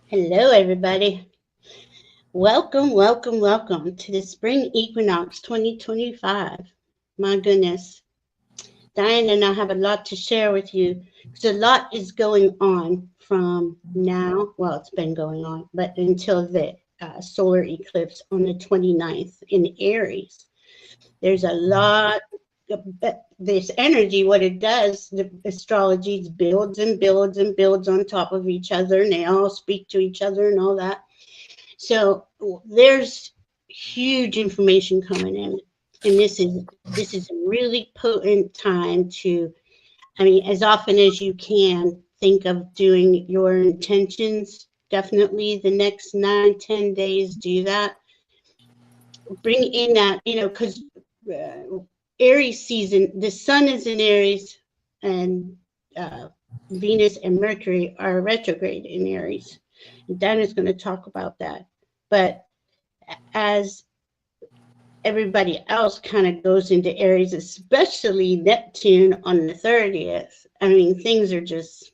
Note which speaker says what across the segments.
Speaker 1: Hello, everybody. Welcome, welcome, welcome to the Spring Equinox 2025. My goodness. Diana and I have a lot to share with you because a lot is going on from now. Well, it's been going on, but until the solar eclipse on the 29th in Aries. There's a lot of this energy. What it does, the astrology builds and builds and builds on top of each other, and they all speak to each other and all that. So there's huge information coming in, and this is a really potent time to, I mean, as often as you can, think of doing your intentions. Definitely the next 9-10 days, do that. Bring in that, because Aries season, the sun is in Aries, and Venus and Mercury are retrograde in Aries. And Diana's going to talk about that. But as everybody else kind of goes into Aries, especially Neptune on the 30th, I mean, things are just,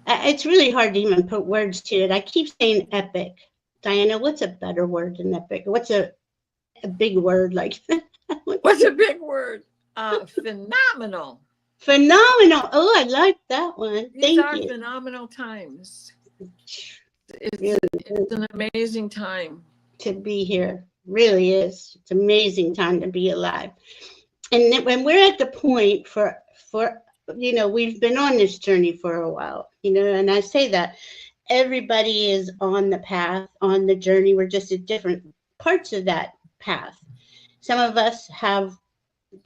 Speaker 1: it's really hard to even put words to it. I keep saying epic. Diana, what's a better word than epic? What's a big word like that?
Speaker 2: What's a big word? Phenomenal.
Speaker 1: Phenomenal. Oh, I like that one.
Speaker 2: These are phenomenal times. It's an amazing time
Speaker 1: to be here. Really is. It's an amazing time to be alive. And when we're at the point for we've been on this journey for a while, and I say that everybody is on the path, on the journey. We're just at different parts of that path. Some of us have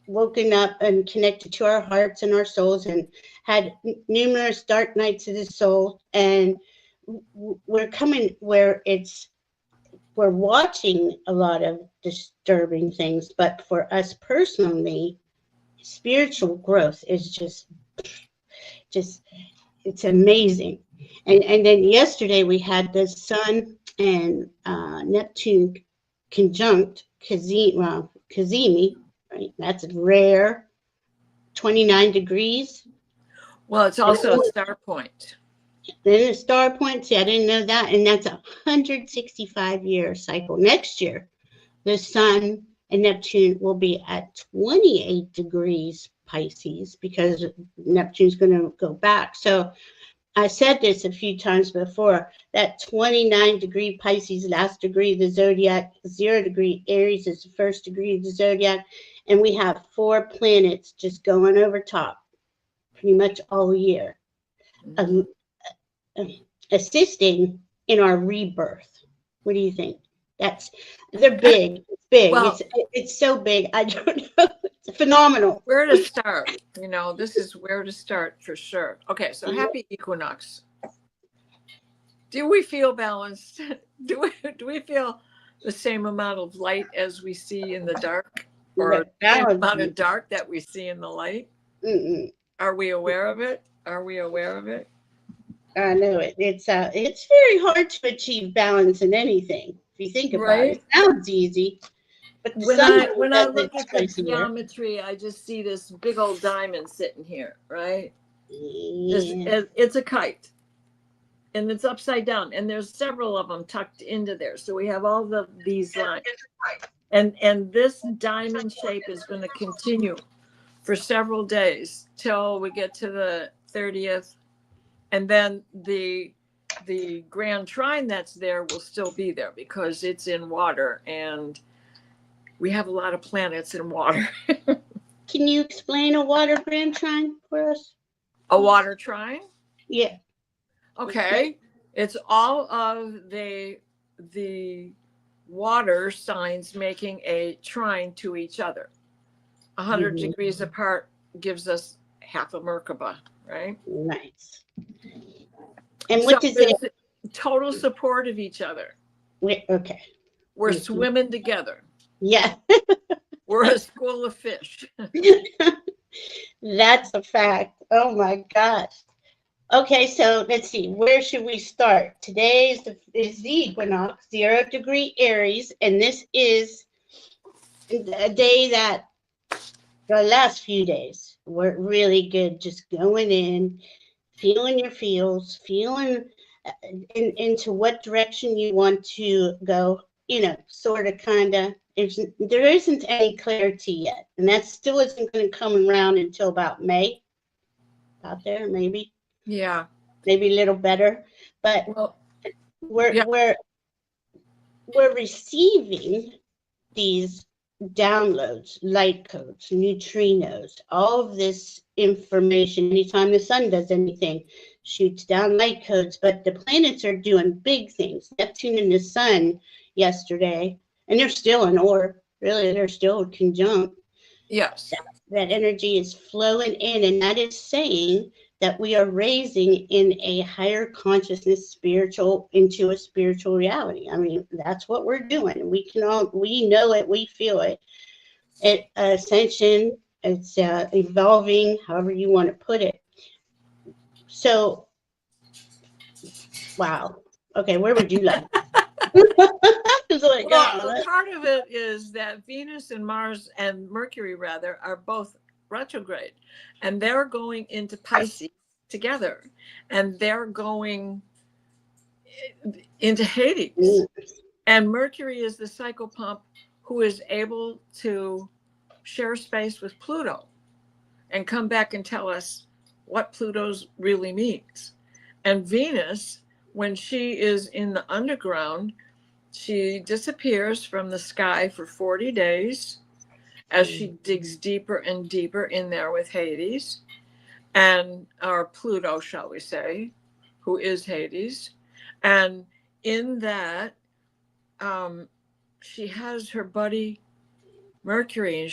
Speaker 1: woken up and connected to our hearts and our souls and had numerous dark nights of the soul, and we're coming where we're watching a lot of disturbing things. But for us personally, spiritual growth is just it's amazing. And then yesterday we had the sun and Neptune conjunct Cazimi, right? That's rare. 29 degrees.
Speaker 2: Well, it's also a star point.
Speaker 1: Then a star point. See, I didn't know that. And that's a 165-year cycle. Next year, the sun and Neptune will be at 28 degrees Pisces because Neptune's going to go back. So I said this a few times before, that 29-degree Pisces, last degree of the zodiac, 0-degree Aries is the first degree of the zodiac, and we have 4 planets just going over top pretty much all year, assisting in our rebirth. What do you think? They're big. It's big. Well, it's so big. I don't know. It's phenomenal.
Speaker 2: Where to start? This is where to start for sure. Okay, so happy equinox. Do we feel balanced? Do we feel the same amount of light as we see in the dark, or the same amount of dark that we see in the light?
Speaker 1: Mm-mm.
Speaker 2: Are we aware of it? Are we aware of it?
Speaker 1: I know it. It's very hard to achieve balance in anything. If you think about it, it sounds easy. But
Speaker 2: when I look at the geometry, I just see this big old diamond sitting here, right? Yeah. It's a kite, and it's upside down, and there's several of them tucked into there. So we have all these lines, and this diamond shape is going to continue for several days till we get to the 30th, and then the grand trine that's there will still be there because it's in water, and we have a lot of planets in water.
Speaker 1: Can you explain a water grand trine for us?
Speaker 2: A water trine?
Speaker 1: Yeah.
Speaker 2: Okay. It's all of the water signs making a trine to each other. 100 degrees apart gives us half a Merkaba, right?
Speaker 1: Nice. And what does it?
Speaker 2: Total support of each other.
Speaker 1: Okay.
Speaker 2: We're swimming together.
Speaker 1: Yeah.
Speaker 2: We're a school of fish.
Speaker 1: That's a fact. Oh my gosh. Okay, so let's see. Where should we start? Today is the equinox, 0-degree Aries, and this is a day that the last few days were really good, just going in, feeling your feels, feeling into what direction you want to go, you know, sort of, kind of. There isn't any clarity yet, and that still isn't going to come around until about May, out there, maybe.
Speaker 2: Yeah.
Speaker 1: Maybe a little better, but
Speaker 2: well,
Speaker 1: we're receiving these downloads, light codes, neutrinos, all of this information. Anytime the sun does anything, shoots down light codes, but the planets are doing big things. Neptune and the sun yesterday, and they're still in orb, really, they're still conjunct.
Speaker 2: Yes.
Speaker 1: That energy is flowing in, and that is saying that we are raising in a higher consciousness, into a spiritual reality. I mean, that's what we're doing. We know it, we feel it. Ascension, it's evolving, however you want to put it. So, wow. Okay, where would you like?
Speaker 2: Well, part of it is that Venus and Mars and Mercury, rather, are both retrograde, and they're going into Pisces together, and they're going into Hades. And Mercury is the psychopomp who is able to share space with Pluto and come back and tell us what Pluto's really means. And Venus, when she is in the underground, she disappears from the sky for 40 days as she digs deeper and deeper in there with Hades, or Pluto, shall we say, who is Hades. And in that, she has her buddy Mercury, and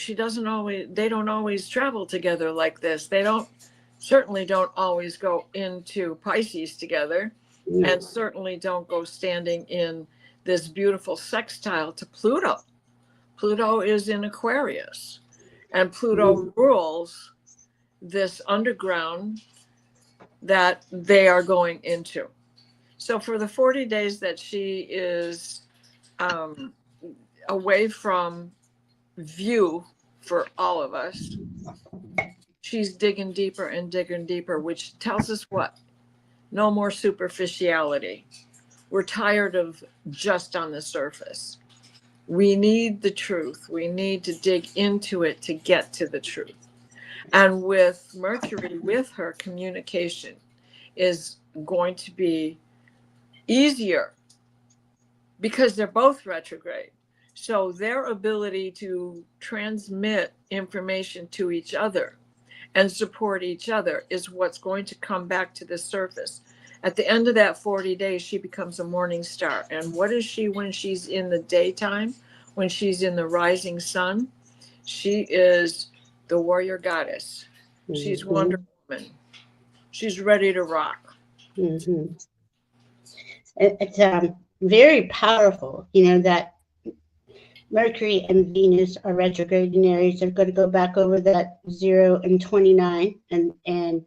Speaker 2: they don't always travel together like this. They certainly don't always go into Pisces together, and certainly don't go standing in this beautiful sextile to Pluto. Pluto is in Aquarius, and Pluto rules this underground that they are going into. So for the 40 days that she is away from view for all of us, she's digging deeper and digging deeper, which tells us what? No more superficiality. We're tired of just on the surface. We need the truth. We need to dig into it to get to the truth. And with Mercury, with her, communication is going to be easier because they're both retrograde. So their ability to transmit information to each other and support each other is what's going to come back to the surface. At the end of that 40 days, she becomes a morning star. And what is she when she's in the daytime? When she's in the rising sun? She is the warrior goddess. She's Wonder Woman. She's ready to rock.
Speaker 1: It's very powerful, you know, that Mercury and Venus are retrograde in Aries. They're going to go back over that 0 and 29, and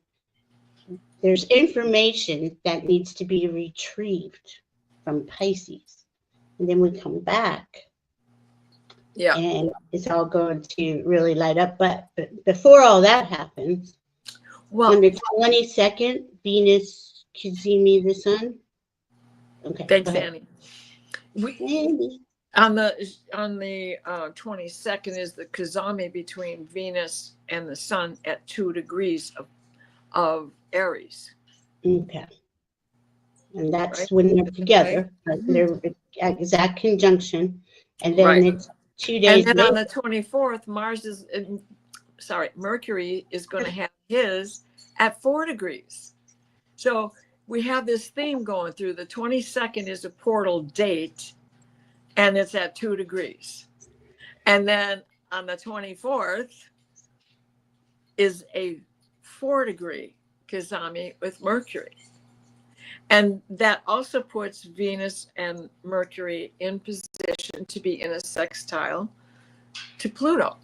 Speaker 1: there's information that needs to be retrieved from Pisces, and then we come back. Yeah, and it's all going to really light up. But before all that happens, on the 22nd, Venus Kazimi the sun. Okay.
Speaker 2: Thanks, Annie. On the 22nd is the Kazami between Venus and the sun at 2 degrees of Aries.
Speaker 1: Okay. And that's when they're together. They're exact conjunction. And then it's 2 days
Speaker 2: later. And then
Speaker 1: later,
Speaker 2: on the 24th, Mercury is going to have his at 4 degrees. So we have this theme going through. The 22nd is a portal date, and it's at 2 degrees. And then on the 24th is a 4 degree Kazami with Mercury. And that also puts Venus and Mercury in position to be in a sextile to Pluto,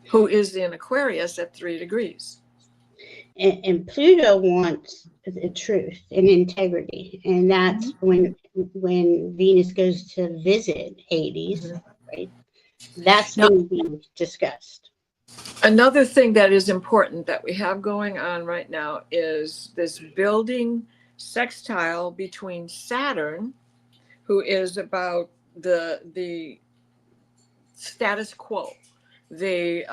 Speaker 2: who is in Aquarius at 3 degrees.
Speaker 1: And Pluto wants the truth and integrity. And that's when Venus goes to visit Hades, right? That's going to be discussed.
Speaker 2: Another thing that is important that we have going on right now is this building sextile between Saturn, who is about the status quo, the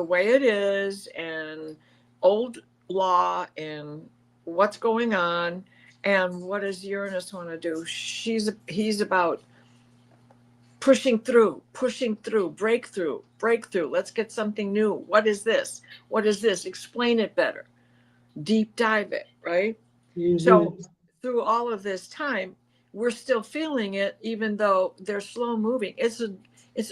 Speaker 2: way it is, and old law, and what's going on, and what does Uranus want to do? He's about pushing through, breakthrough. Let's get something new. What is this? What is this? Explain it better. Deep dive it, right? Mm-hmm. So through all of this time, we're still feeling it, even though they're slow moving. It's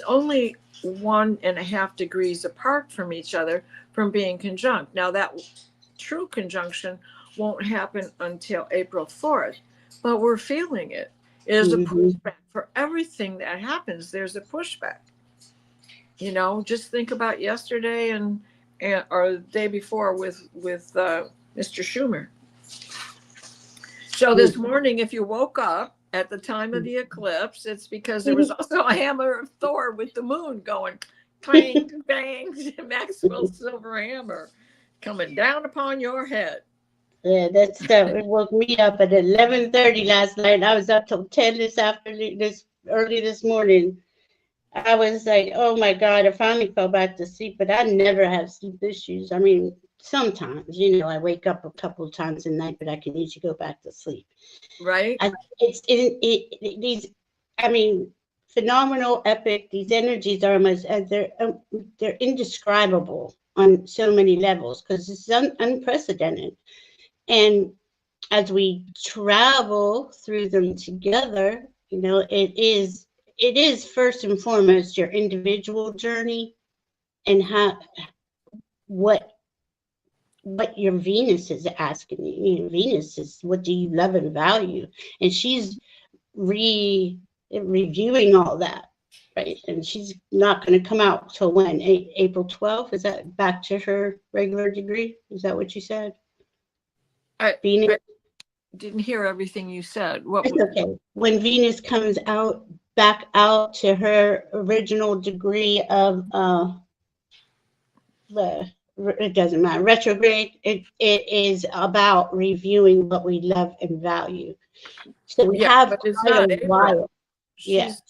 Speaker 2: only 1.5 degrees apart from each other from being conjunct. Now that true conjunction won't happen until April 4th, but we're feeling it. There's a pushback for everything that happens. There's a pushback. You know, just think about yesterday and or the day before with Mr. Schumer. So this morning, if you woke up at the time of the eclipse, it's because there was also a hammer of Thor with the moon going clang, bang, Maxwell's silver hammer coming down upon your head.
Speaker 1: Yeah, that stuff. It woke me up at 11:30 last night. I was up till 10 early this morning. I was like, oh my God, I finally fell back to sleep, but I never have sleep issues. I mean, sometimes, you know, I wake up a couple of times a night, but I can usually go back to sleep.
Speaker 2: Right.
Speaker 1: Phenomenal, epic. These energies are almost, they're indescribable on so many levels because it's unprecedented. And as we travel through them together, you know, it is first and foremost your individual journey and what your Venus is asking you. You know, Venus is, what do you love and value? And she's reviewing all that, right? And she's not going to come out till when? April 12th? Is that back to her regular degree? Is that what you said?
Speaker 2: I didn't hear everything you said.
Speaker 1: Okay. When Venus comes back out to her original degree of it doesn't matter, retrograde, it is about reviewing what we love and value. So we have
Speaker 2: but it's not
Speaker 1: a while.
Speaker 2: She's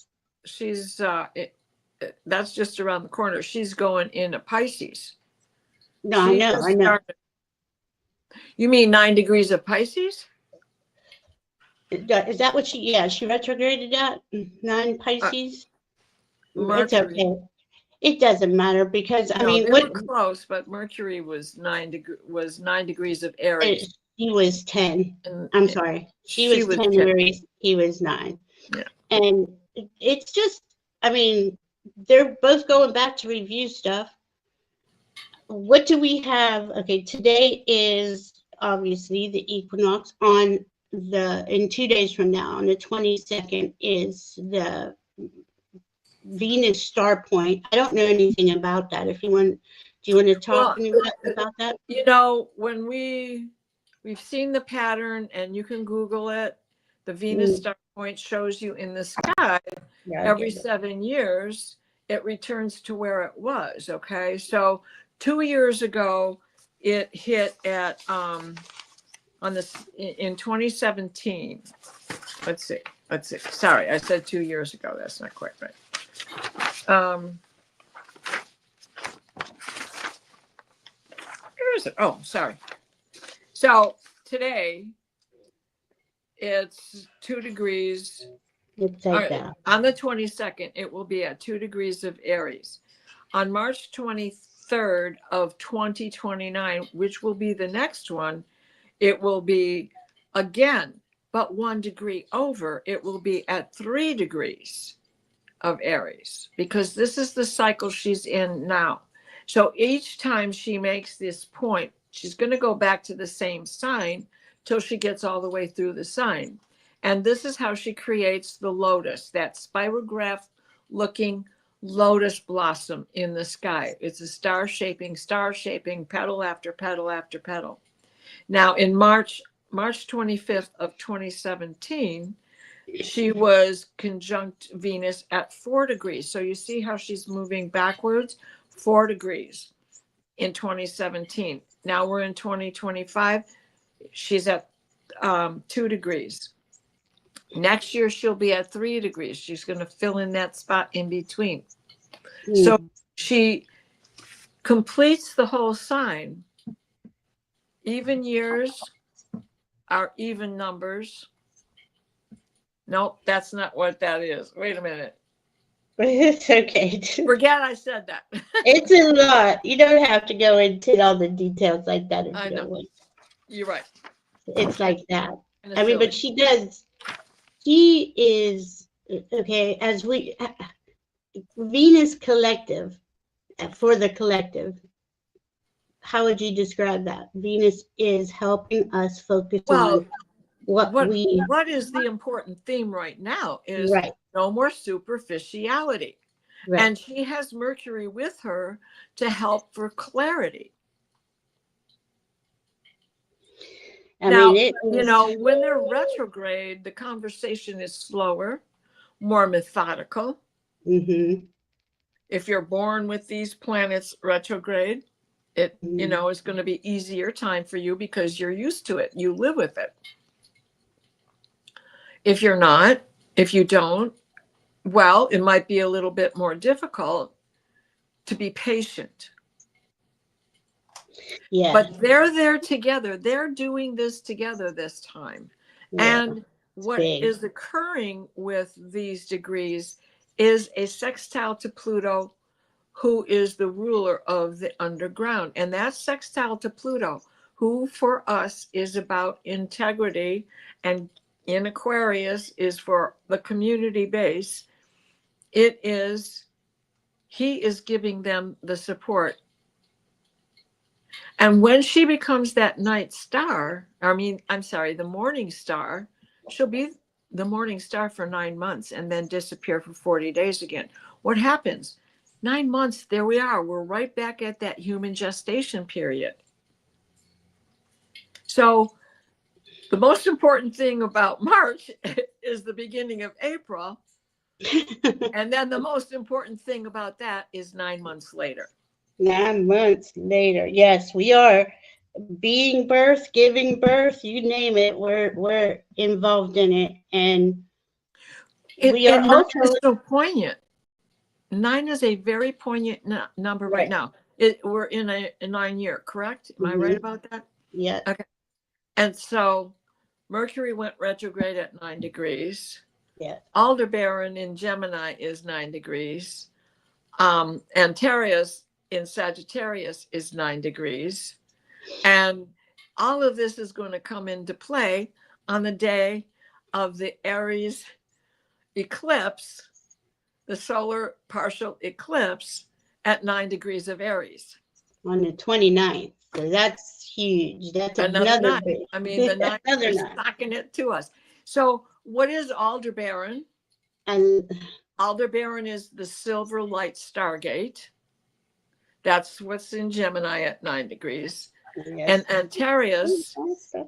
Speaker 2: that's just around the corner. She's going into Pisces.
Speaker 1: No, I know.
Speaker 2: You mean 9 degrees of Pisces?
Speaker 1: Is that what she retrograded at 9 Pisces?
Speaker 2: Mercury.
Speaker 1: It's okay. It doesn't matter because
Speaker 2: they were close, but Mercury was 9 degrees of Aries.
Speaker 1: He was 10. I'm sorry. She was 10 Aries. He was 9.
Speaker 2: Yeah.
Speaker 1: And it's just, I mean, they're both going back to review stuff. What do we have? Okay, today is obviously the equinox. In 2 days from now, on the 22nd, is the Venus star point. I don't know anything about that. Do you want to talk to me about that?
Speaker 2: You know, when we've seen the pattern, and you can Google it. The Venus star point shows you in the sky every 7 years. It returns to where it was. Okay, so 2 years ago, it hit at in 2017. Let's see. Sorry, I said 2 years ago. That's not quite right. Where is it? Oh, sorry. So today it's 2 degrees. On the 22nd, it will be at 2 degrees of Aries. On March 23rd of 2029, which will be the next one, it will be again, but 1 degree over. It will be at 3 degrees of Aries, because this is the cycle she's in now. So each time she makes this point, she's going to go back to the same sign till she gets all the way through the sign. And this is how she creates the lotus, that spirograph looking lotus blossom in the sky. It's a star shaping, petal after petal after petal. Now in March 25th of 2017, she was conjunct Venus at 4 degrees. So you see how she's moving backwards, 4 degrees. in 2017. Now we're in 2025. She's at 2 degrees. Next year, she'll be at 3 degrees. She's going to fill in that spot in between. So she completes the whole sign. Even years are even numbers. Nope, that's not what that is. Wait a minute.
Speaker 1: It's okay.
Speaker 2: Forget I said that.
Speaker 1: It's a lot. You don't have to go into all the details like that if
Speaker 2: I
Speaker 1: you
Speaker 2: know.
Speaker 1: don't want.
Speaker 2: You're right.
Speaker 1: It's like that.
Speaker 2: Kinda
Speaker 1: I mean,
Speaker 2: silly.
Speaker 1: but she does. She is, okay, as we, Venus collective, for the collective, how would you describe that? Venus is helping us focus on
Speaker 2: what is the important theme right now is
Speaker 1: right.
Speaker 2: No more superficiality.
Speaker 1: Right.
Speaker 2: And she has Mercury with her to help for clarity.
Speaker 1: I
Speaker 2: Now,
Speaker 1: mean,
Speaker 2: you know, when they're retrograde, the conversation is slower, more methodical.
Speaker 1: Mm-hmm.
Speaker 2: If you're born with these planets retrograde, it, you know, is going to be easier time for you because you're used to it. You live with it. If you're not, if you don't, well, it might be a little bit more difficult to be patient.
Speaker 1: Yeah.
Speaker 2: But they're there together. They're doing this together this time.
Speaker 1: Yeah,
Speaker 2: and what is occurring with these degrees is a sextile to Pluto, who is the ruler of the underground. And that sextile to Pluto, who for us is about integrity, and in Aquarius is for the community base. It is, he is giving them the support. And when she becomes that night star, the morning star, she'll be the morning star for 9 months and then disappear for 40 days again. What happens? 9 months, there we are. We're right back at that human gestation period. So the most important thing about March is the beginning of April. And then the most important thing about that is 9 months later.
Speaker 1: 9 months later. Yes, we are being birth, giving birth, you name it. We're involved in it. And we are also
Speaker 2: so poignant. 9 is a very poignant number right now. We're in a 9 year, correct? Am I right about that?
Speaker 1: Yeah.
Speaker 2: Okay. And so Mercury went retrograde at 9 degrees.
Speaker 1: Yeah.
Speaker 2: Aldebaran in Gemini is 9 degrees. Antares in Sagittarius is 9 degrees. And all of this is going to come into play on the day of the Aries eclipse, the solar partial eclipse at 9 degrees of Aries.
Speaker 1: On the 29th. So that's huge. That's another big.
Speaker 2: I mean, the 9 is stocking it to us. So what is Aldebaran?
Speaker 1: And
Speaker 2: Aldebaran is the silver light stargate. That's what's in Gemini at 9 degrees. Yes. And Antares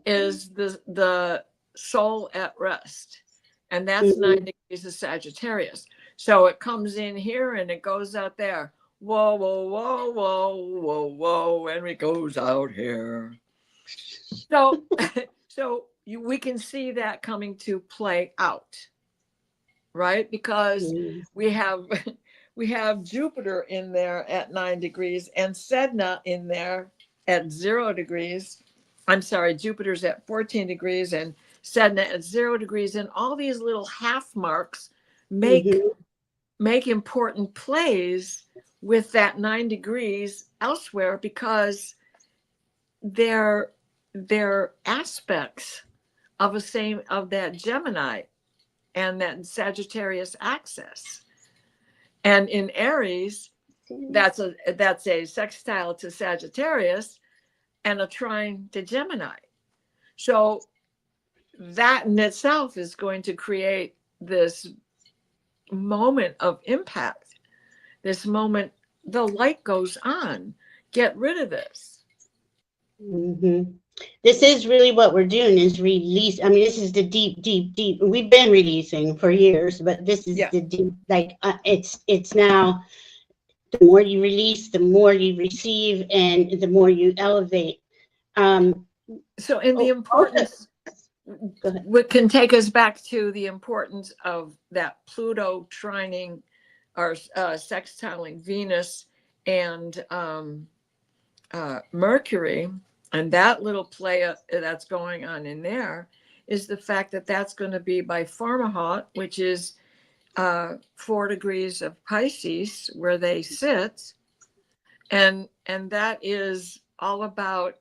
Speaker 2: is the soul at rest. And that's 9 degrees of Sagittarius. So it comes in here and it goes out there. Whoa, whoa, whoa, whoa, whoa, whoa. And it goes out here. So, we can see that coming to play out. Right? Because we have Jupiter in there at 9 degrees and Sedna in there at 0 degrees. I'm sorry, Jupiter's at 14 degrees and Sedna at 0 degrees. And all these little half marks make important plays with that 9 degrees elsewhere because they're aspects of that Gemini and that Sagittarius axis. And in Aries, that's a sextile to Sagittarius and a trine to Gemini. So that in itself is going to create this moment of impact. This moment, the light goes on. Get rid of this.
Speaker 1: This is really what we're doing is release. I mean, this is the deep. We've been releasing for years, but this is the deep, like it's now the more you release, the more you receive, and the more you elevate.
Speaker 2: So in the importance, what can take us back to the importance of that Pluto trining or sextiling Venus and Mercury, and that little play that's going on in there is the fact that that's going to be by Fomalhaut, which is 4 degrees of Pisces where they sit, and that is all about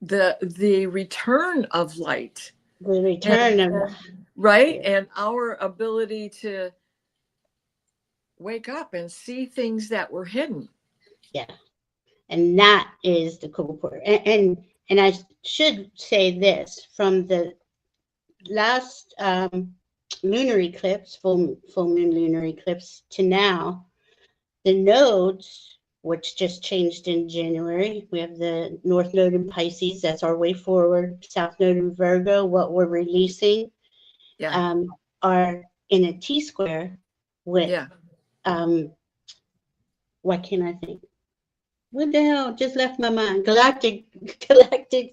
Speaker 2: the return of light,
Speaker 1: the return of
Speaker 2: right, and our ability to wake up and see things that were hidden.
Speaker 1: Yeah, and that is the cool part. And I should say this, from the last lunar eclipse, full moon lunar eclipse, to now, the nodes, which just changed in January, we have the North Node in Pisces, that's our way forward. South Node in Virgo, what we're releasing, are in a T-square with, why can't I think? What the hell just left my mind? Galactic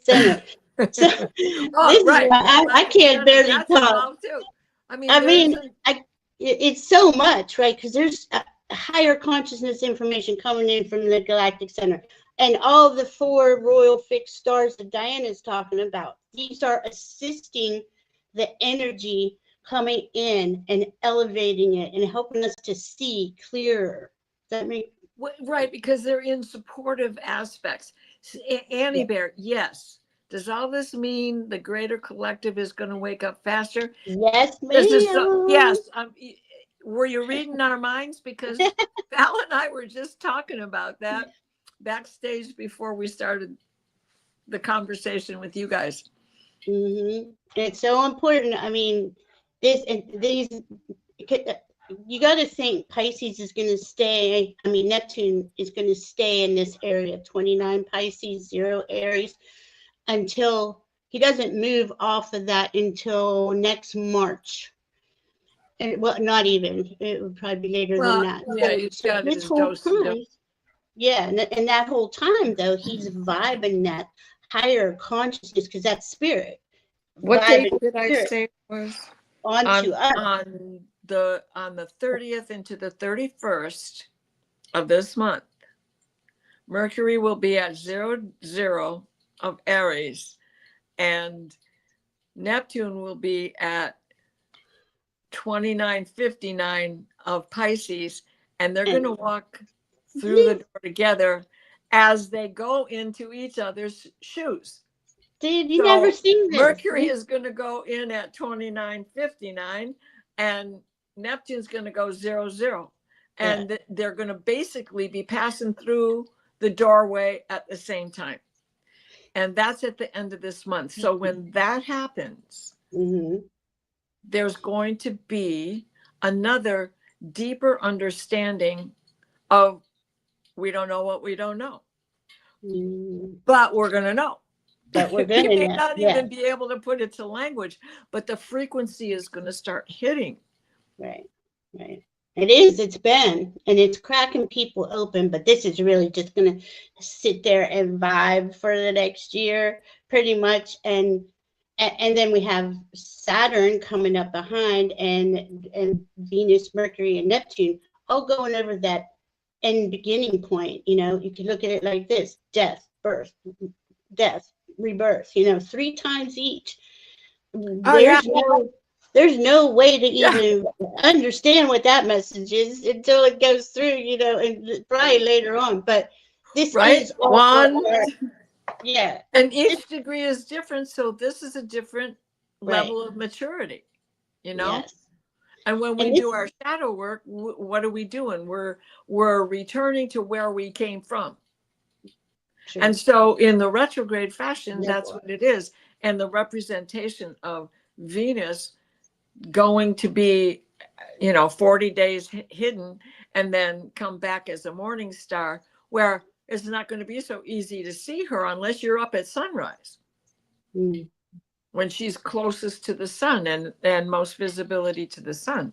Speaker 1: Center. So this is why I can't barely talk. I mean, it's so much, right? Because there's higher consciousness information coming in from the Galactic Center, and all the 4 royal fixed stars that Diana's talking about. These are assisting the energy coming in and elevating it and helping us to see clearer. Does that make
Speaker 2: right? Because they're in supportive aspects. Annie Bear, yes. Does all this mean the greater collective is going to wake up faster?
Speaker 1: Yes, ma'am.
Speaker 2: Yes. Were you reading our minds? Because Val and I were just talking about that backstage before we started the conversation with you guys.
Speaker 1: It's so important. I mean, these, you got to think Pisces is going to stay. I mean, Neptune is going to stay in this area, 29 Pisces, 0 Aries, until he doesn't move off of that until next March. And, well, not even. It would probably be later than that.
Speaker 2: Yeah, he's got his dose.
Speaker 1: Yeah, and that whole time, though, he's vibing that higher consciousness, because that's spirit.
Speaker 2: What date did I say was
Speaker 1: onto us?
Speaker 2: On the 30th into the 31st of this month, Mercury will be at 0 of Aries, and Neptune will be at 2959 of Pisces, and they're going to walk through the door together as they go into each other's shoes.
Speaker 1: Dude, you never seen this.
Speaker 2: Mercury is going to go in at 2959, and Neptune's going to go 0. And they're going to basically be passing through the doorway at the same time. And that's at the end of this month. So when that happens, there's going to be another deeper understanding of, we don't know what we don't know, but we're going to know.
Speaker 1: But we're going to
Speaker 2: may not even be able to put it to language, but the frequency is going to start hitting.
Speaker 1: Right. It is. It's been, and it's cracking people open. But this is really just going to sit there and vibe for the next year, pretty much. And then we have Saturn coming up behind, and Venus, Mercury, and Neptune all going over that end beginning point. You know, you can look at it like this: death, birth, death, rebirth. You know, 3 times each. There's no way to even understand what that message is until it goes through, you know, and probably later on. But this is
Speaker 2: one. And each degree is different. So this is a different level of maturity, you know? Yes. And when we do our shadow work, what are we doing? We're returning to where we came from. Sure. And so in the retrograde fashion, that's what it is. And the representation of Venus going to be, 40 days hidden and then come back as a morning star, where it's not going to be so easy to see her unless you're up at sunrise, when she's closest to the sun and most visibility to the sun.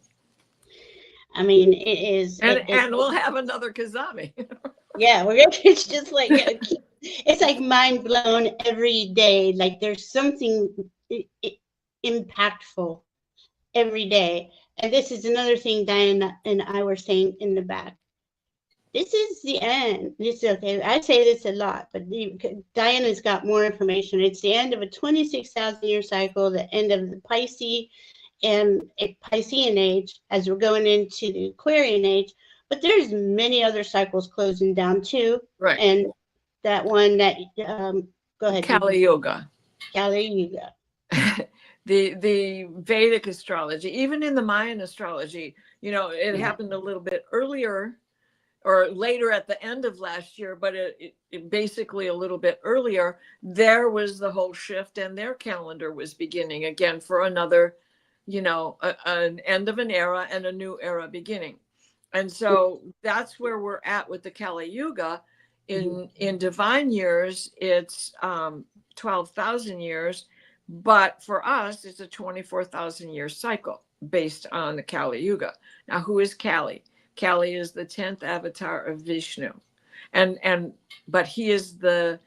Speaker 1: I mean, it is.
Speaker 2: And we'll have another Kazami.
Speaker 1: Yeah, it's just like, it's like mind blown every day. Like there's something impactful every day. And this is another thing Diana and I were saying in the back. This is the end. This is okay. I say this a lot, but Diana's got more information. It's the end of a 26,000 year cycle, the end of the Piscean age as we're going into the Aquarian age. But there's many other cycles closing down too.
Speaker 2: Right.
Speaker 1: And that one that go ahead.
Speaker 2: Kali Yuga.
Speaker 1: Kali Yuga.
Speaker 2: The Vedic astrology, even in the Mayan astrology, you know, it happened a little bit earlier or later at the end of last year, but it basically a little bit earlier, there was the whole shift and their calendar was beginning again for another, you know, an end of an era and a new era beginning. And so that's where we're at with the Kali Yuga. In divine years, it's 12,000 years, but for us, it's a 24,000 year cycle based on the Kali Yuga. Now, who is Kali? Kali is the 10th avatar of Vishnu, but he is the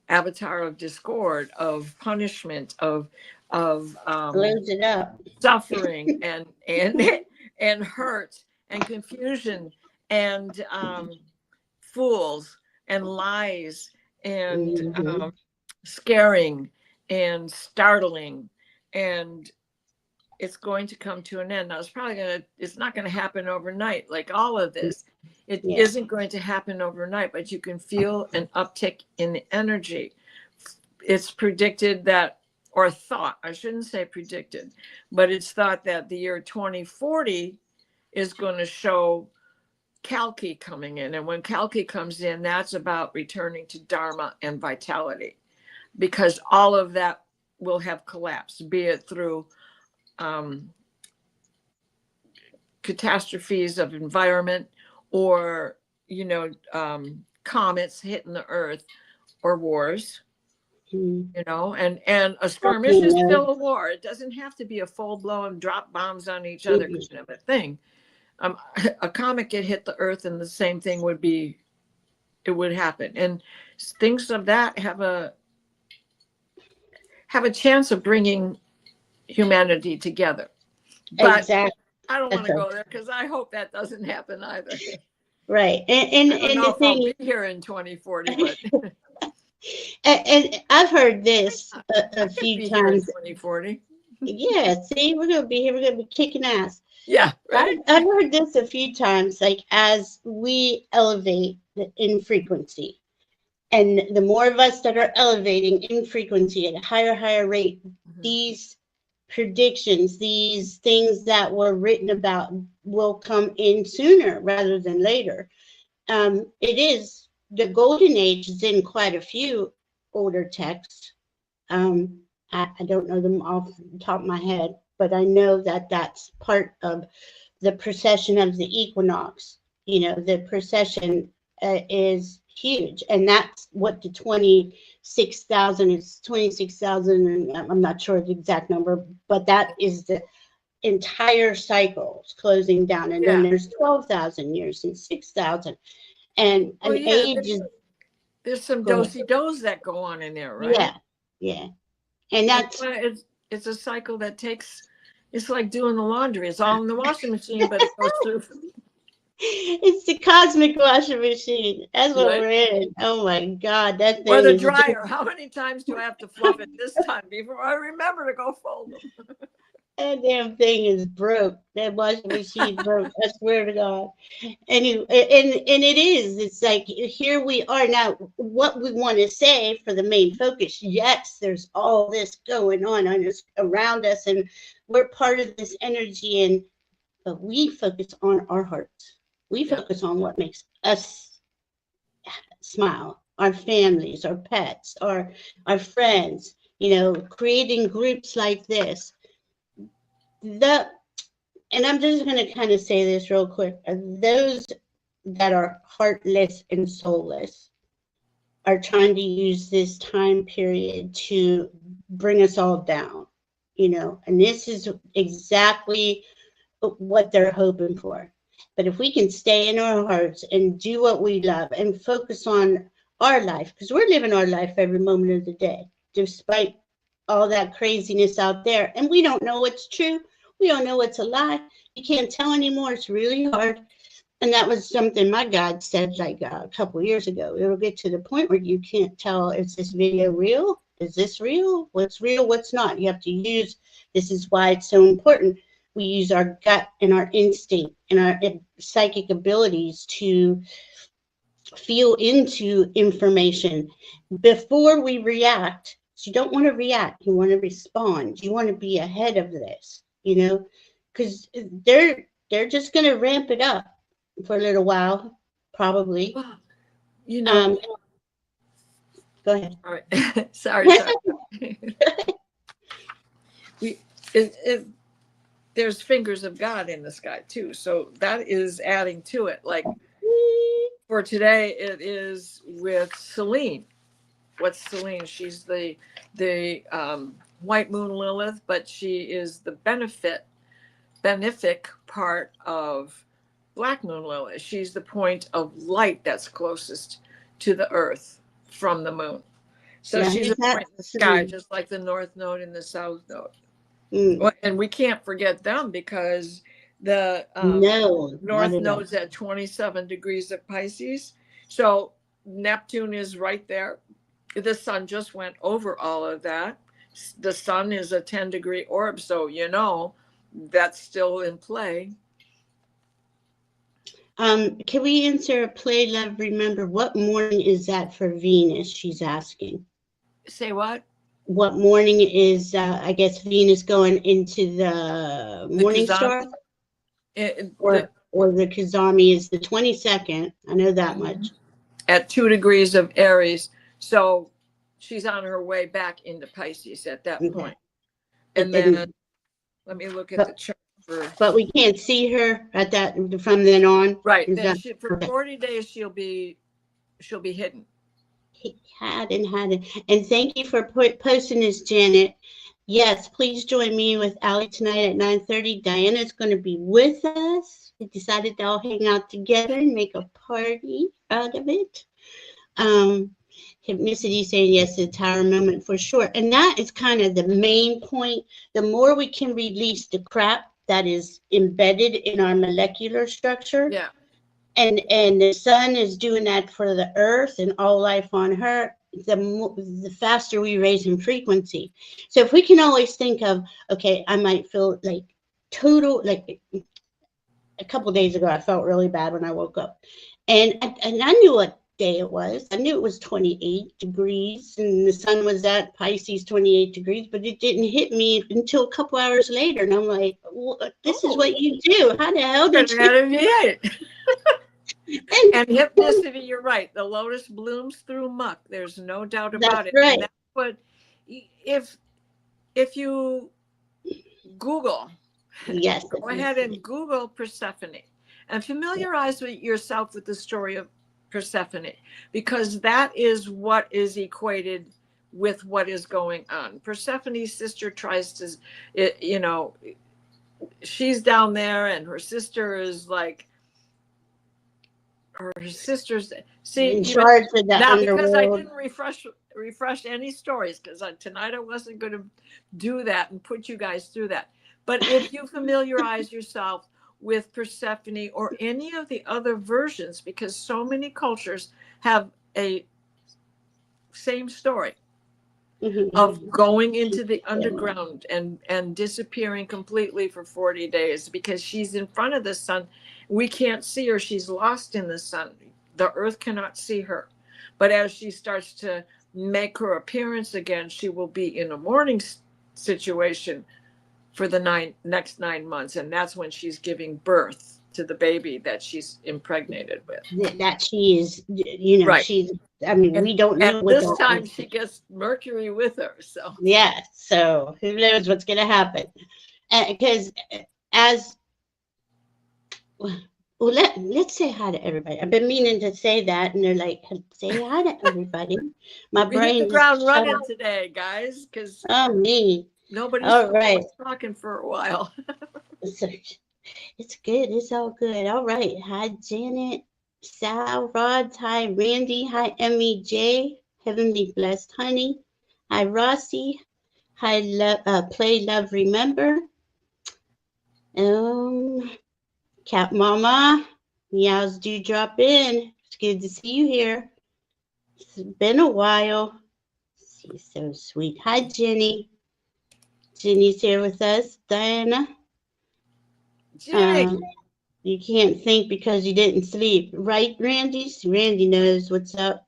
Speaker 2: avatar of discord, of punishment, of
Speaker 1: Blows it up.
Speaker 2: suffering and hurt and confusion and fools and lies and scaring and startling, and it's going to come to an end. Now it's not going to happen overnight. Like all of this, it isn't going to happen overnight, but you can feel an uptick in the energy. It's predicted that, or thought, I shouldn't say predicted, but it's thought that the year 2040 is going to show Kalki coming in. And when Kalki comes in, that's about returning to Dharma and vitality, because all of that will have collapsed, be it through catastrophes of environment or, you know, comets hitting the earth or wars, you know, and a skirmish is still a war. It doesn't have to be a full-blown drop bombs on each other kind of a thing. A comet could hit the earth and the same thing would happen. And things of that have a chance of bringing humanity together. But exactly. I don't want to go there because I hope that doesn't happen either.
Speaker 1: Right. And
Speaker 2: the thing, I'll be here in 2040, but
Speaker 1: and I've heard this a few times.
Speaker 2: 2040.
Speaker 1: Yeah, see, we're gonna be here, we're gonna be kicking ass.
Speaker 2: Yeah, right.
Speaker 1: I've heard this a few times, like as we elevate in frequency. And the more of us that are elevating in frequency at a higher rate, these predictions, these things that were written about will come in sooner rather than later. It is the golden age is in quite a few older texts. I don't know them off the top of my head, but I know that that's part of the precession of the equinox. You know, the precession is huge, and that's what the 26,000 is. 26,000, and I'm not sure the exact number, but that is the entire cycles closing down. And then there's 12,000 years and 6,000, and an age is.
Speaker 2: There's some do-si-dos that go on in there, right?
Speaker 1: Yeah, and that's
Speaker 2: it's a cycle that takes. It's like doing the laundry. It's all in the washing machine, but it goes through.
Speaker 1: It's the cosmic washing machine. That's what we're in. Oh my God, that thing.
Speaker 2: Or the dryer. How many times do I have to fluff it this time before I remember to go fold them?
Speaker 1: That damn thing is broke. That washing machine broke. I swear to God. And it is. It's like here we are now. What we want to say for the main focus. Yes, there's all this going on around us, and we're part of this energy. But we focus on our hearts. We focus on what makes us smile. Our families, our pets, our friends. You know, creating groups like this. And I'm just going to kind of say this real quick. Those that are heartless and soulless are trying to use this time period to bring us all down, you know, and this is exactly what they're hoping for. But if we can stay in our hearts and do what we love and focus on our life, because we're living our life every moment of the day, despite all that craziness out there. And we don't know what's true. We don't know what's a lie. You can't tell anymore. It's really hard. And that was something my God said like a couple years ago. It'll get to the point where you can't tell, is this video real? Is this real? What's real? What's not? You have to use, this is why it's so important. We use our gut and our instinct and our psychic abilities to feel into information before we react. So you don't want to react. You want to respond. You want to be ahead of this, you know, because they're just going to ramp it up for a little while, probably.
Speaker 2: Well, you know,
Speaker 1: go ahead.
Speaker 2: All right. sorry. There's fingers of God in the sky too, so that is adding to it. Like for today, it is with Selene. What's Selene? She's the white moon Lilith, but she is the benefic part of black moon Lilith. She's the point of light that's closest to the earth from the moon. So yeah, she's a point in the sky, just like the north node and the south node. And we can't forget them because the north node's at 27 degrees of Pisces. So Neptune is right there. The sun just went over all of that. The sun is a 10-degree orb, so you know that's still in play.
Speaker 1: Can we answer a play, love? Remember, what morning is that for Venus? She's asking.
Speaker 2: Say what?
Speaker 1: What morning is, I guess, Venus going into the morning star? Or the Kazami is the 22nd. I know that much.
Speaker 2: At 2 degrees of Aries. So she's on her way back into Pisces at that point. And then let me look at the chart.
Speaker 1: But we can't see her at that from then on.
Speaker 2: Right. Then for 40 days she'll be hidden.
Speaker 1: And thank you for posting this, Janet. Yes, please join me with Allie tonight at 9:30. Diana's going to be with us. We decided to all hang out together and make a party out of it. Hypnicity saying yes to the tower moment for sure. And that is kind of the main point. The more we can release the crap that is embedded in our molecular structure.
Speaker 2: Yeah.
Speaker 1: And the sun is doing that for the earth and all life on her, the faster we raise in frequency. So if we can always think of, okay, I might feel like like a couple of days ago, I felt really bad when I woke up. And I knew what day it was. I knew it was 28 degrees and the sun was at Pisces 28 degrees, but it didn't hit me until a couple hours later. And I'm like, well, this is what you do. How the hell did you?
Speaker 2: And hypnicity, you're right. The lotus blooms through muck. There's no doubt about it.
Speaker 1: Right.
Speaker 2: And that's what, if you Google,
Speaker 1: yes,
Speaker 2: go ahead and Google Persephone and familiarize yourself with the story of Persephone, because that is what is equated with what is going on. Persephone's sister tries to, she's down there and her sister is like, her sisters see
Speaker 1: in charge of the
Speaker 2: now
Speaker 1: underworld.
Speaker 2: Because I didn't refresh any stories because tonight I wasn't going to do that and put you guys through that. But if you familiarize yourself with Persephone or any of the other versions, because so many cultures have a same story of going into the underground and disappearing completely for 40 days because she's in front of the sun. We can't see her. She's lost in the sun. The earth cannot see her. But as she starts to make her appearance again, she will be in a mourning situation for the next 9 months. And that's when she's giving birth to the baby that she's impregnated with.
Speaker 1: That she is, right. She's, we don't know.
Speaker 2: And this time she gets Mercury with her. So
Speaker 1: yeah. So who knows what's going to happen? Because let's say hi to everybody. I've been meaning to say that, and they're like, say hi to everybody. My brain
Speaker 2: hit the ground running today, guys, because
Speaker 1: me.
Speaker 2: Nobody's talking for a while.
Speaker 1: It's good. It's all good. All right. Hi, Janet, Sal, Rod. Hi, Randy. Hi, Emmy J. Heavenly Blessed Honey. Hi, Rossi. Hi, Play, Love, Remember. Cat Mama. Meows do drop in. It's good to see you here. It's been a while. She's so sweet. Hi, Jenny. Jenny's here with us. Diana.
Speaker 2: Jenny.
Speaker 1: You can't think because you didn't sleep. Right, Randy? Randy knows what's up.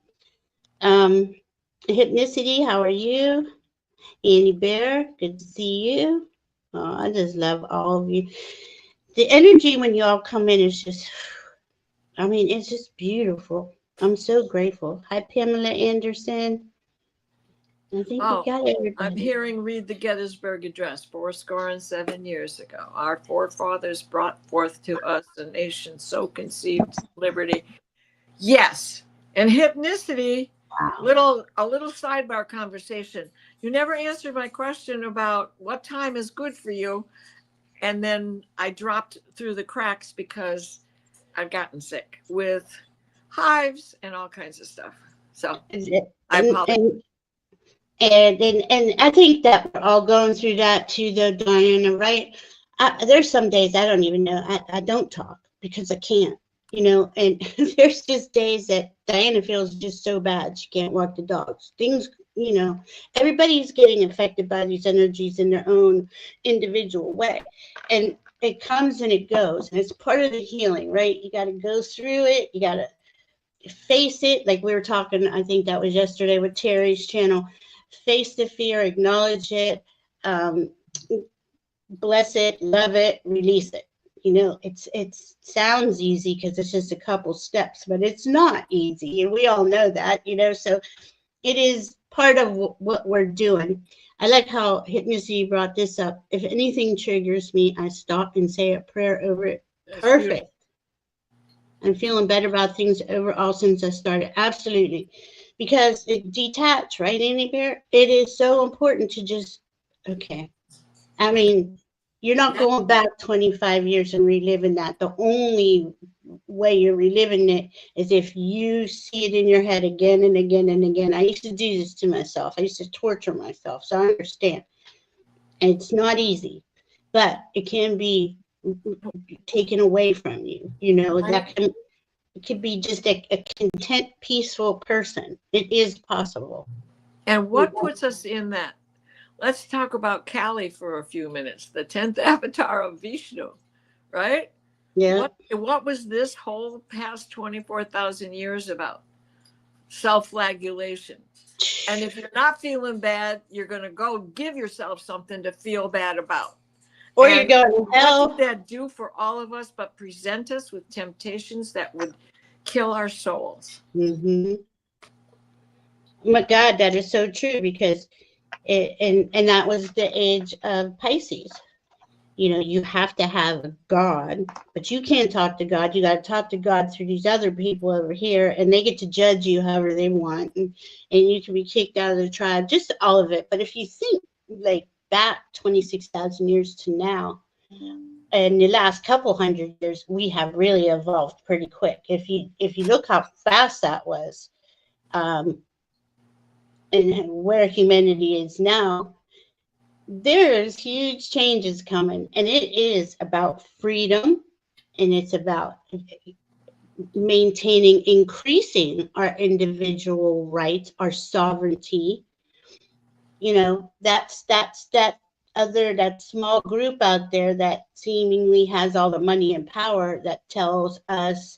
Speaker 1: Hypnicity, how are you? Annie Bear, good to see you. Oh, I just love all of you. The energy when you all come in is just, I mean, it's just beautiful. I'm so grateful. Hi, Pamela Anderson. I think we got everybody.
Speaker 2: I'm hearing read the Gettysburg Address 7 years ago. Our forefathers brought forth to us a nation so conceived liberty. Yes. And hypnicity, a little sidebar conversation. You never answered my question about what time is good for you. And then I dropped through the cracks because I've gotten sick with hives and all kinds of stuff. So I apologize.
Speaker 1: And I think that we're all going through that too, though, Diana, right? There's some days I don't even know. I don't talk because I can't, you know, and there's just days that Diana feels just so bad she can't walk the dogs. Things, you know, everybody's getting affected by these energies in their own individual way. And it comes and it goes. And it's part of the healing, right? You got to go through it. You got to face it. Like we were talking, I think that was yesterday with Terry's channel. Face the fear, acknowledge it, bless it, love it, release it. You know, it sounds easy because it's just a couple steps, but it's not easy, and we all know that. You know, so it is part of what we're doing. I like how Hypnicity brought this up. If anything triggers me, I stop and say a prayer over it. Perfect. I'm feeling better about things overall since I started. Absolutely. Because it detach, right, Annie Bear? It is so important to just, okay. I mean, you're not going back 25 years and reliving that. The only way you're reliving it is if you see it in your head again and again and again. I used to do this to myself. I used to torture myself, so I understand. And it's not easy, but it can be taken away from you. You know, that can... It could be just a content, peaceful person. It is possible.
Speaker 2: And what puts us in that? Let's talk about Kali for a few minutes, the 10th avatar of Vishnu, right?
Speaker 1: Yeah.
Speaker 2: What was this whole past 24,000 years about? Self-flagellation. And if you're not feeling bad, you're going to go give yourself something to feel bad about.
Speaker 1: Or you're going to hell.
Speaker 2: What did that do for all of us but present us with temptations that would kill our souls?
Speaker 1: Mm-hmm. Oh my God, that is so true, because and that was the age of Pisces. You know, you have to have a God, but you can't talk to God. You got to talk to God through these other people over here, and they get to judge you however they want, and you can be kicked out of the tribe, just all of it. But if you think like back 26,000 years to now, in the last couple hundred years, we have really evolved pretty quick. If you look how fast that was, and where humanity is now, there's huge changes coming, and it is about freedom, and it's about maintaining, increasing our individual rights, our sovereignty. You know, that's that small group out there that seemingly has all the money and power that tells us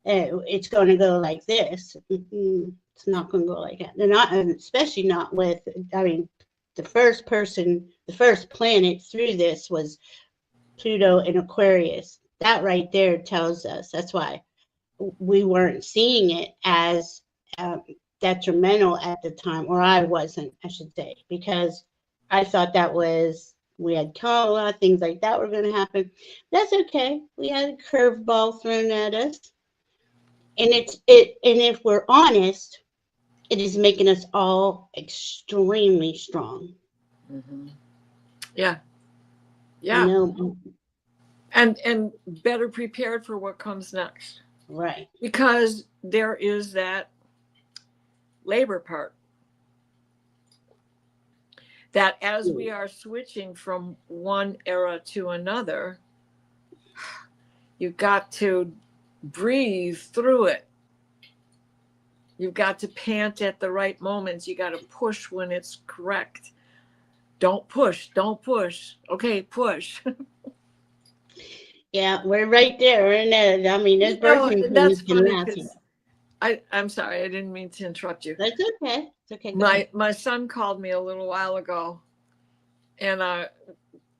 Speaker 1: it's going to go like this. It's not going to go like that. They're not, especially not with, I mean, the first planet through this was Pluto in Aquarius. That right there tells us. That's why we weren't seeing it as detrimental at the time, or I wasn't, I should say, because I thought that was, we had cholera, things like that were going to happen. That's okay. We had a curveball thrown at us, and and if we're honest, it is making us all extremely strong.
Speaker 2: Mm-hmm. Yeah.
Speaker 1: You know?
Speaker 2: and better prepared for what comes next.
Speaker 1: Right.
Speaker 2: Because there is that labor part. That as we are switching from one era to another, you've got to breathe through it. You've got to pant at the right moments. You got to push when it's correct. Don't push. Don't push. Okay, push.
Speaker 1: Yeah, we're right there. We're in there. I mean, there's birthing
Speaker 2: that's funny. I'm sorry, I didn't mean to interrupt you.
Speaker 1: That's okay. It's okay.
Speaker 2: My son called me a little while ago, and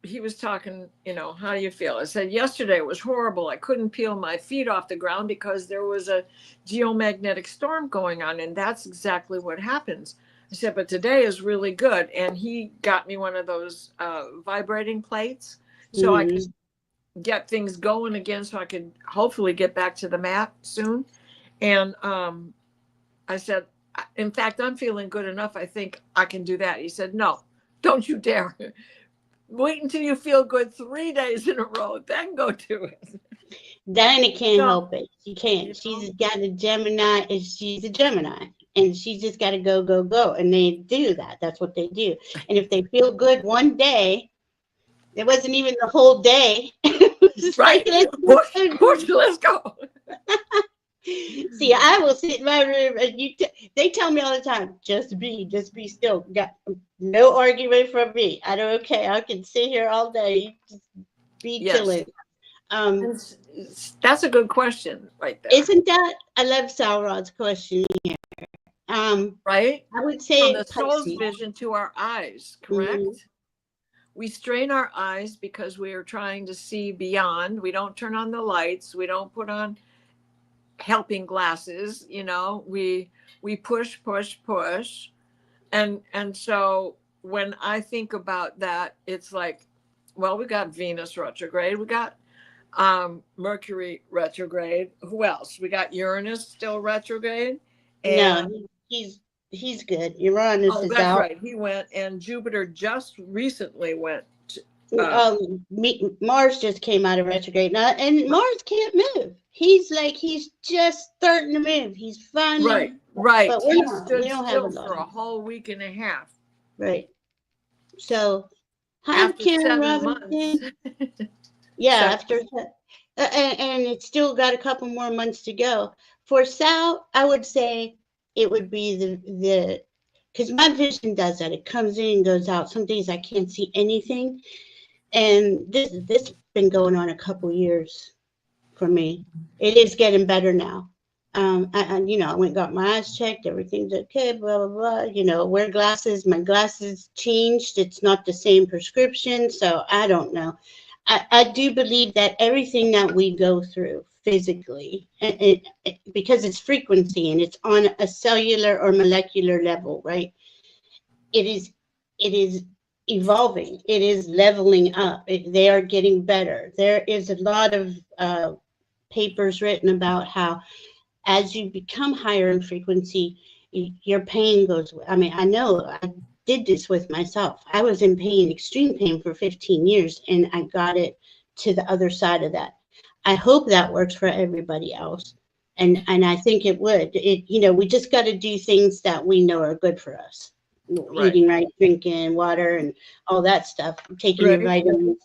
Speaker 2: he was talking, how do you feel? I said, yesterday it was horrible. I couldn't peel my feet off the ground because there was a geomagnetic storm going on. And that's exactly what happens. I said, but today is really good. And he got me one of those vibrating plates so I could get things going again, so I could hopefully get back to the mat soon. And I said, in fact, I'm feeling good enough. I think I can do that. He said, no, don't you dare. Wait until you feel good 3 days in a row, then go do it.
Speaker 1: Diana can't help it. She can't. She's got a Gemini, and she's a Gemini. And she's just got to go, go, go. And they do that. That's what they do. And if they feel good one day, it wasn't even the whole day.
Speaker 2: Right. Like, push, let's go.
Speaker 1: See, I will sit in my room and they tell me all the time, just be still. Got no argument from me. I don't care. I can sit here all day. Just be chilling.
Speaker 2: That's a good question right there.
Speaker 1: Isn't that? I love Sauron's question here.
Speaker 2: Right?
Speaker 1: I would say
Speaker 2: from the soul's vision to our eyes, correct? We strain our eyes because we are trying to see beyond. We don't turn on the lights. We don't put on helping glasses, we push. And so when I think about that, it's like, well, we got Venus retrograde. We got Mercury retrograde. Who else? We got Uranus still retrograde.
Speaker 1: And no, he's good. Uranus is
Speaker 2: that's
Speaker 1: out.
Speaker 2: Right. He went, and Jupiter just recently went.
Speaker 1: Mars just came out of retrograde now, and Mars can't move. He's just starting to move. He's finally
Speaker 2: right.
Speaker 1: But we don't have
Speaker 2: for a whole week and a half.
Speaker 1: Right. So,
Speaker 2: after 7 months.
Speaker 1: After and it's still got a couple more months to go. For Sal, I would say it would be the because my vision does that. It comes in and goes out. Some days I can't see anything. And this been going on a couple years for me. It is getting better now. I went and got my eyes checked. Everything's okay, blah, blah, blah. Wear glasses. My glasses changed. It's not the same prescription. So I don't know. I do believe that everything that we go through physically, because it's frequency and it's on a cellular or molecular level, right? It is evolving. It is leveling up. They are getting better. There is a lot of papers written about how as you become higher in frequency, your pain goes away. I mean, I know I did this with myself. I was in pain, extreme pain for 15 years, and I got it to the other side of that. I hope that works for everybody else. And I think it would. We just got to do things that we know are good for us. Right. Eating right, drinking water, and all that stuff, taking your vitamins.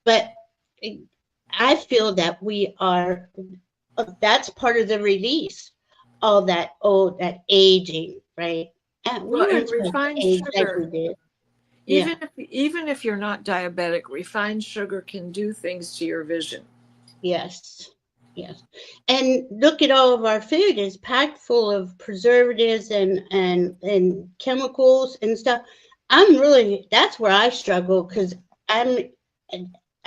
Speaker 1: But I feel that that's part of the release. All that aging, right? And
Speaker 2: refined sugar. Even if you're not diabetic, refined sugar can do things to your vision.
Speaker 1: Yes. And look at all of our food is packed full of preservatives and chemicals and stuff. That's where I struggle, because I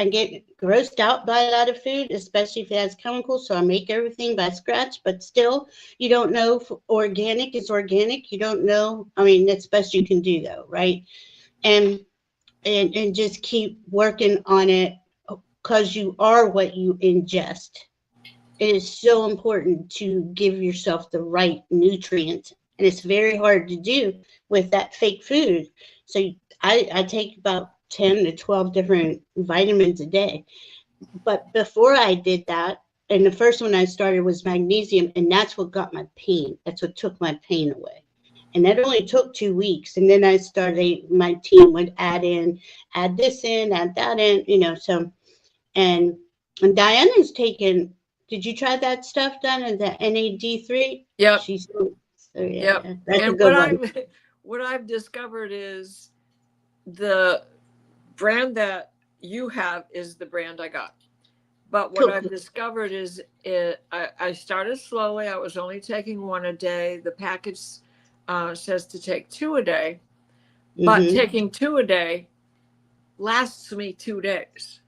Speaker 1: get grossed out by a lot of food, especially if it has chemicals. So I make everything by scratch, but still, you don't know if organic is organic. You don't know. I mean, that's best you can do, though, right? And just keep working on it, because you are what you ingest. It is so important to give yourself the right nutrients, and it's very hard to do with that fake food. So I take about 10 to 12 different vitamins a day, but before I did that, and the first one I started was magnesium, and that's what got my pain. That's what took my pain away. And that only took 2 weeks. And then I started, my team would add this in, add that in, you know. So, and Diana's taken, did you try that stuff, Diana, the NAD3?
Speaker 2: Yep.
Speaker 1: She's, so yeah,
Speaker 2: Yep.
Speaker 1: that's
Speaker 2: And
Speaker 1: a good one.
Speaker 2: what I've discovered is the brand that you have is the brand I got. But what I've discovered is I started slowly. I was only taking 1 a day. The package says to take 2 a day, but taking 2 a day lasts me 2 days.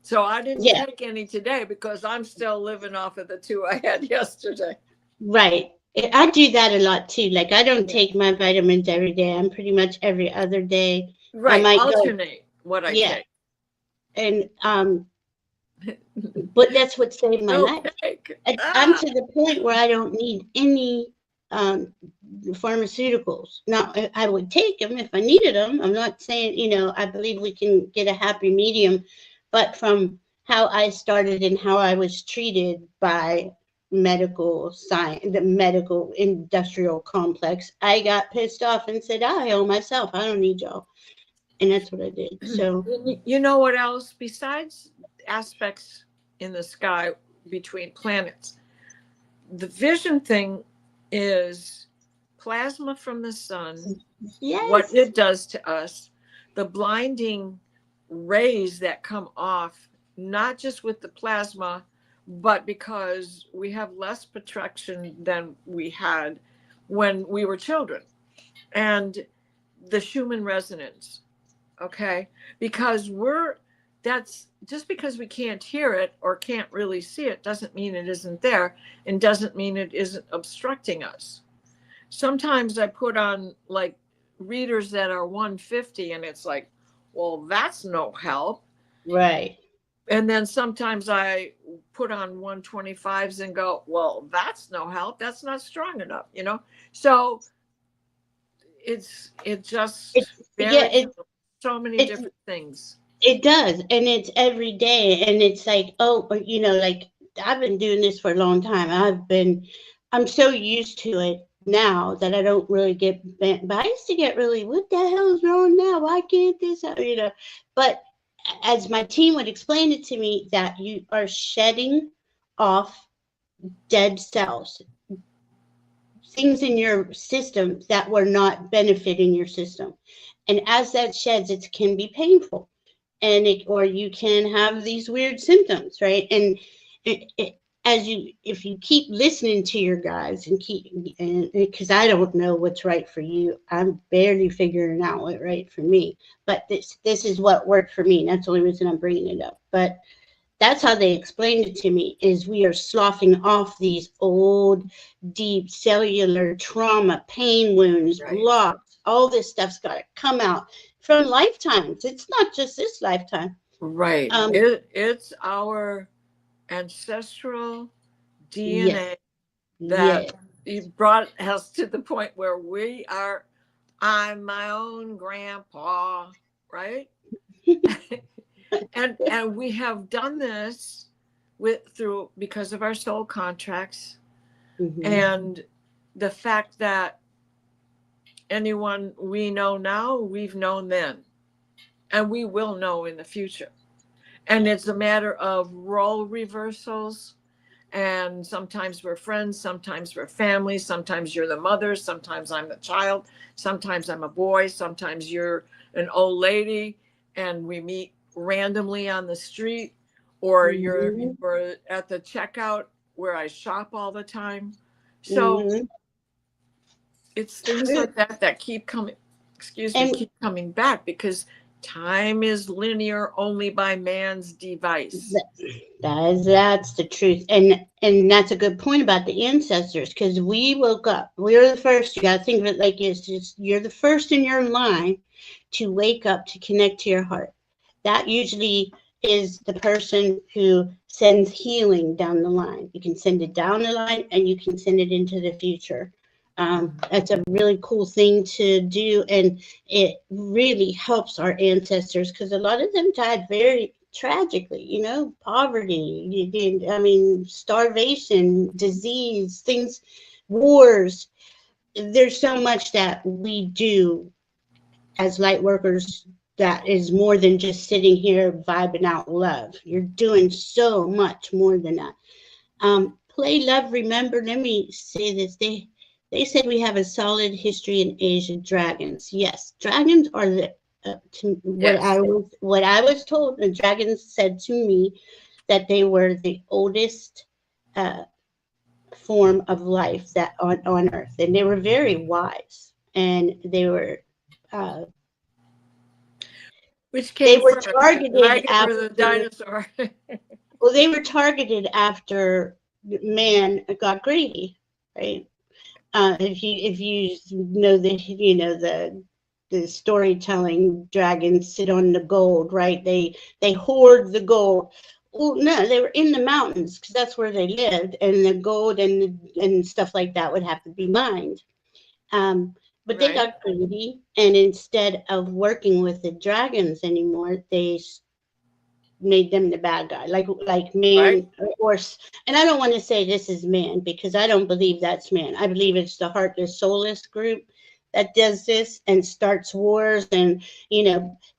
Speaker 2: So I didn't take any today because I'm still living off of the 2 I had yesterday.
Speaker 1: Right. I do that a lot too. Like, I don't take my vitamins every day. I'm pretty much every other day.
Speaker 2: Right.
Speaker 1: I might
Speaker 2: alternate what I take.
Speaker 1: And but that's what saved my life. I'm to the point where I don't need any pharmaceuticals. Now, I would take them if I needed them. I'm not saying, you know, I believe we can get a happy medium, but from how I started and how I was treated by medical science, the medical industrial complex, I got pissed off and said, I owe myself. I don't need y'all. And that's what I did. So,
Speaker 2: you know what else besides aspects in the sky between planets? The vision thing is plasma from the sun, what it does to us, the blinding rays that come off, not just with the plasma, but because we have less protection than we had when we were children. And the Schumann resonance, okay? Because that's just because we can't hear it or can't really see it doesn't mean it isn't there, and doesn't mean it isn't obstructing us. Sometimes I put on like readers that are 150 and it's like, well, that's no help.
Speaker 1: Right.
Speaker 2: And then sometimes I put on 125s and go, well, that's no help. That's not strong enough, you know? So it's so many different things.
Speaker 1: It does. And it's every day. And it's like, oh, you know, like, I've been doing this for a long time. I'm so used to it now that I don't really get bent. But I used to get really, what the hell is wrong now? Why can't this, you know? But as my team would explain it to me, that you are shedding off dead cells, things in your system that were not benefiting your system. And as that sheds, it can be painful. And or you can have these weird symptoms, right? And if you keep listening to your guys and because I don't know what's right for you, I'm barely figuring out what's right for me. But this is what worked for me. And that's the only reason I'm bringing it up. But that's how they explained it to me: is we are sloughing off these old, deep cellular trauma, pain wounds, blocks. All this stuff's got to come out from lifetimes. It's not just this lifetime.
Speaker 2: Right. It's our ancestral DNA that brought us to the point where I'm my own grandpa, right? and we have done this because of our soul contracts, and the fact that anyone we know now, we've known then, and we will know in the future. And it's a matter of role reversals. And sometimes we're friends, sometimes we're family, sometimes you're the mother, sometimes I'm the child, sometimes I'm a boy, sometimes you're an old lady and we meet randomly on the street, or you're at the checkout where I shop all the time. So it's things like that keep coming, keep coming back, because time is linear only by man's device.
Speaker 1: That's the truth. And that's a good point about the ancestors, because we woke up. We're the first. You got to think of it like this. You're the first in your line to wake up, to connect to your heart. That usually is the person who sends healing down the line. You can send it down the line and you can send it into the future. That's a really cool thing to do, and it really helps our ancestors, because a lot of them died very tragically, poverty, I mean, starvation, disease, things, wars. There's so much that we do as light workers that is more than just sitting here vibing out love. You're doing so much more than that. Play, love, remember. Let me say this. They said we have a solid history in Asia. Dragons, yes, dragons are the
Speaker 2: Yes.
Speaker 1: what I was told. The dragons said to me that they were the oldest form of life that on Earth, and they were very wise, and they were. Uh,
Speaker 2: Which
Speaker 1: they
Speaker 2: came
Speaker 1: were
Speaker 2: first, the
Speaker 1: targeted
Speaker 2: dragon or the
Speaker 1: after.
Speaker 2: dinosaur?
Speaker 1: Well, they were targeted after man got greedy, right? If you know the storytelling, dragons sit on the gold, right? They hoard the gold. Well, no, they were in the mountains because that's where they lived, and the gold and stuff like that would have to be mined. But they
Speaker 2: Right.
Speaker 1: got greedy, and instead of working with the dragons anymore, they made them the bad guy, like
Speaker 2: Right.
Speaker 1: man and I don't want to say this is man because I don't believe that's man. I believe it's the heartless, soulless group that does this and starts wars and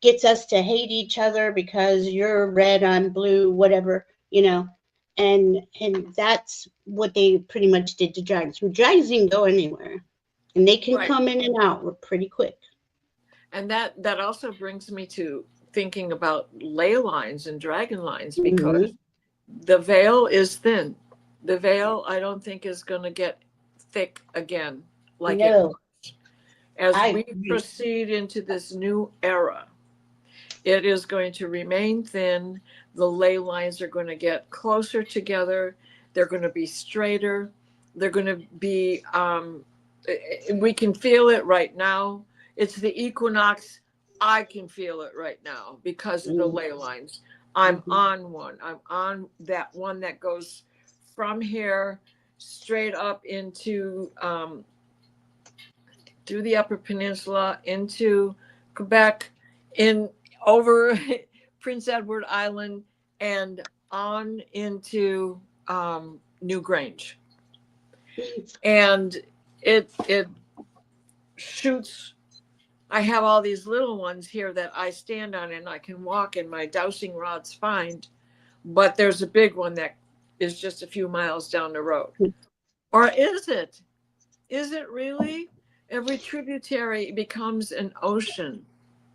Speaker 1: gets us to hate each other because you're red, I'm blue, whatever, and that's what they pretty much did to dragons. Well, dragons didn't go anywhere, and they can
Speaker 2: Right.
Speaker 1: come in and out pretty quick.
Speaker 2: And that also brings me to thinking about ley lines and dragon lines,
Speaker 1: Mm-hmm.
Speaker 2: because the veil is thin. The veil, I don't think, is going to get thick again like it
Speaker 1: No,
Speaker 2: was. As
Speaker 1: I
Speaker 2: we
Speaker 1: agree.
Speaker 2: proceed into this new era, it is going to remain thin. The ley lines are going to get closer together. They're going to be straighter. They're going to be, we can feel it right now. It's the equinox. I can feel it right now because of the ley lines. I'm
Speaker 1: Mm-hmm.
Speaker 2: on one. I'm on that one that goes from here straight up into through the Upper Peninsula into Quebec, in over Prince Edward Island, and on into New Grange. And it shoots. I have all these little ones here that I stand on and I can walk, and my dowsing rod's fine. But there's a big one that is just a few miles down the road. Or is it? Is it really? Every tributary becomes an ocean.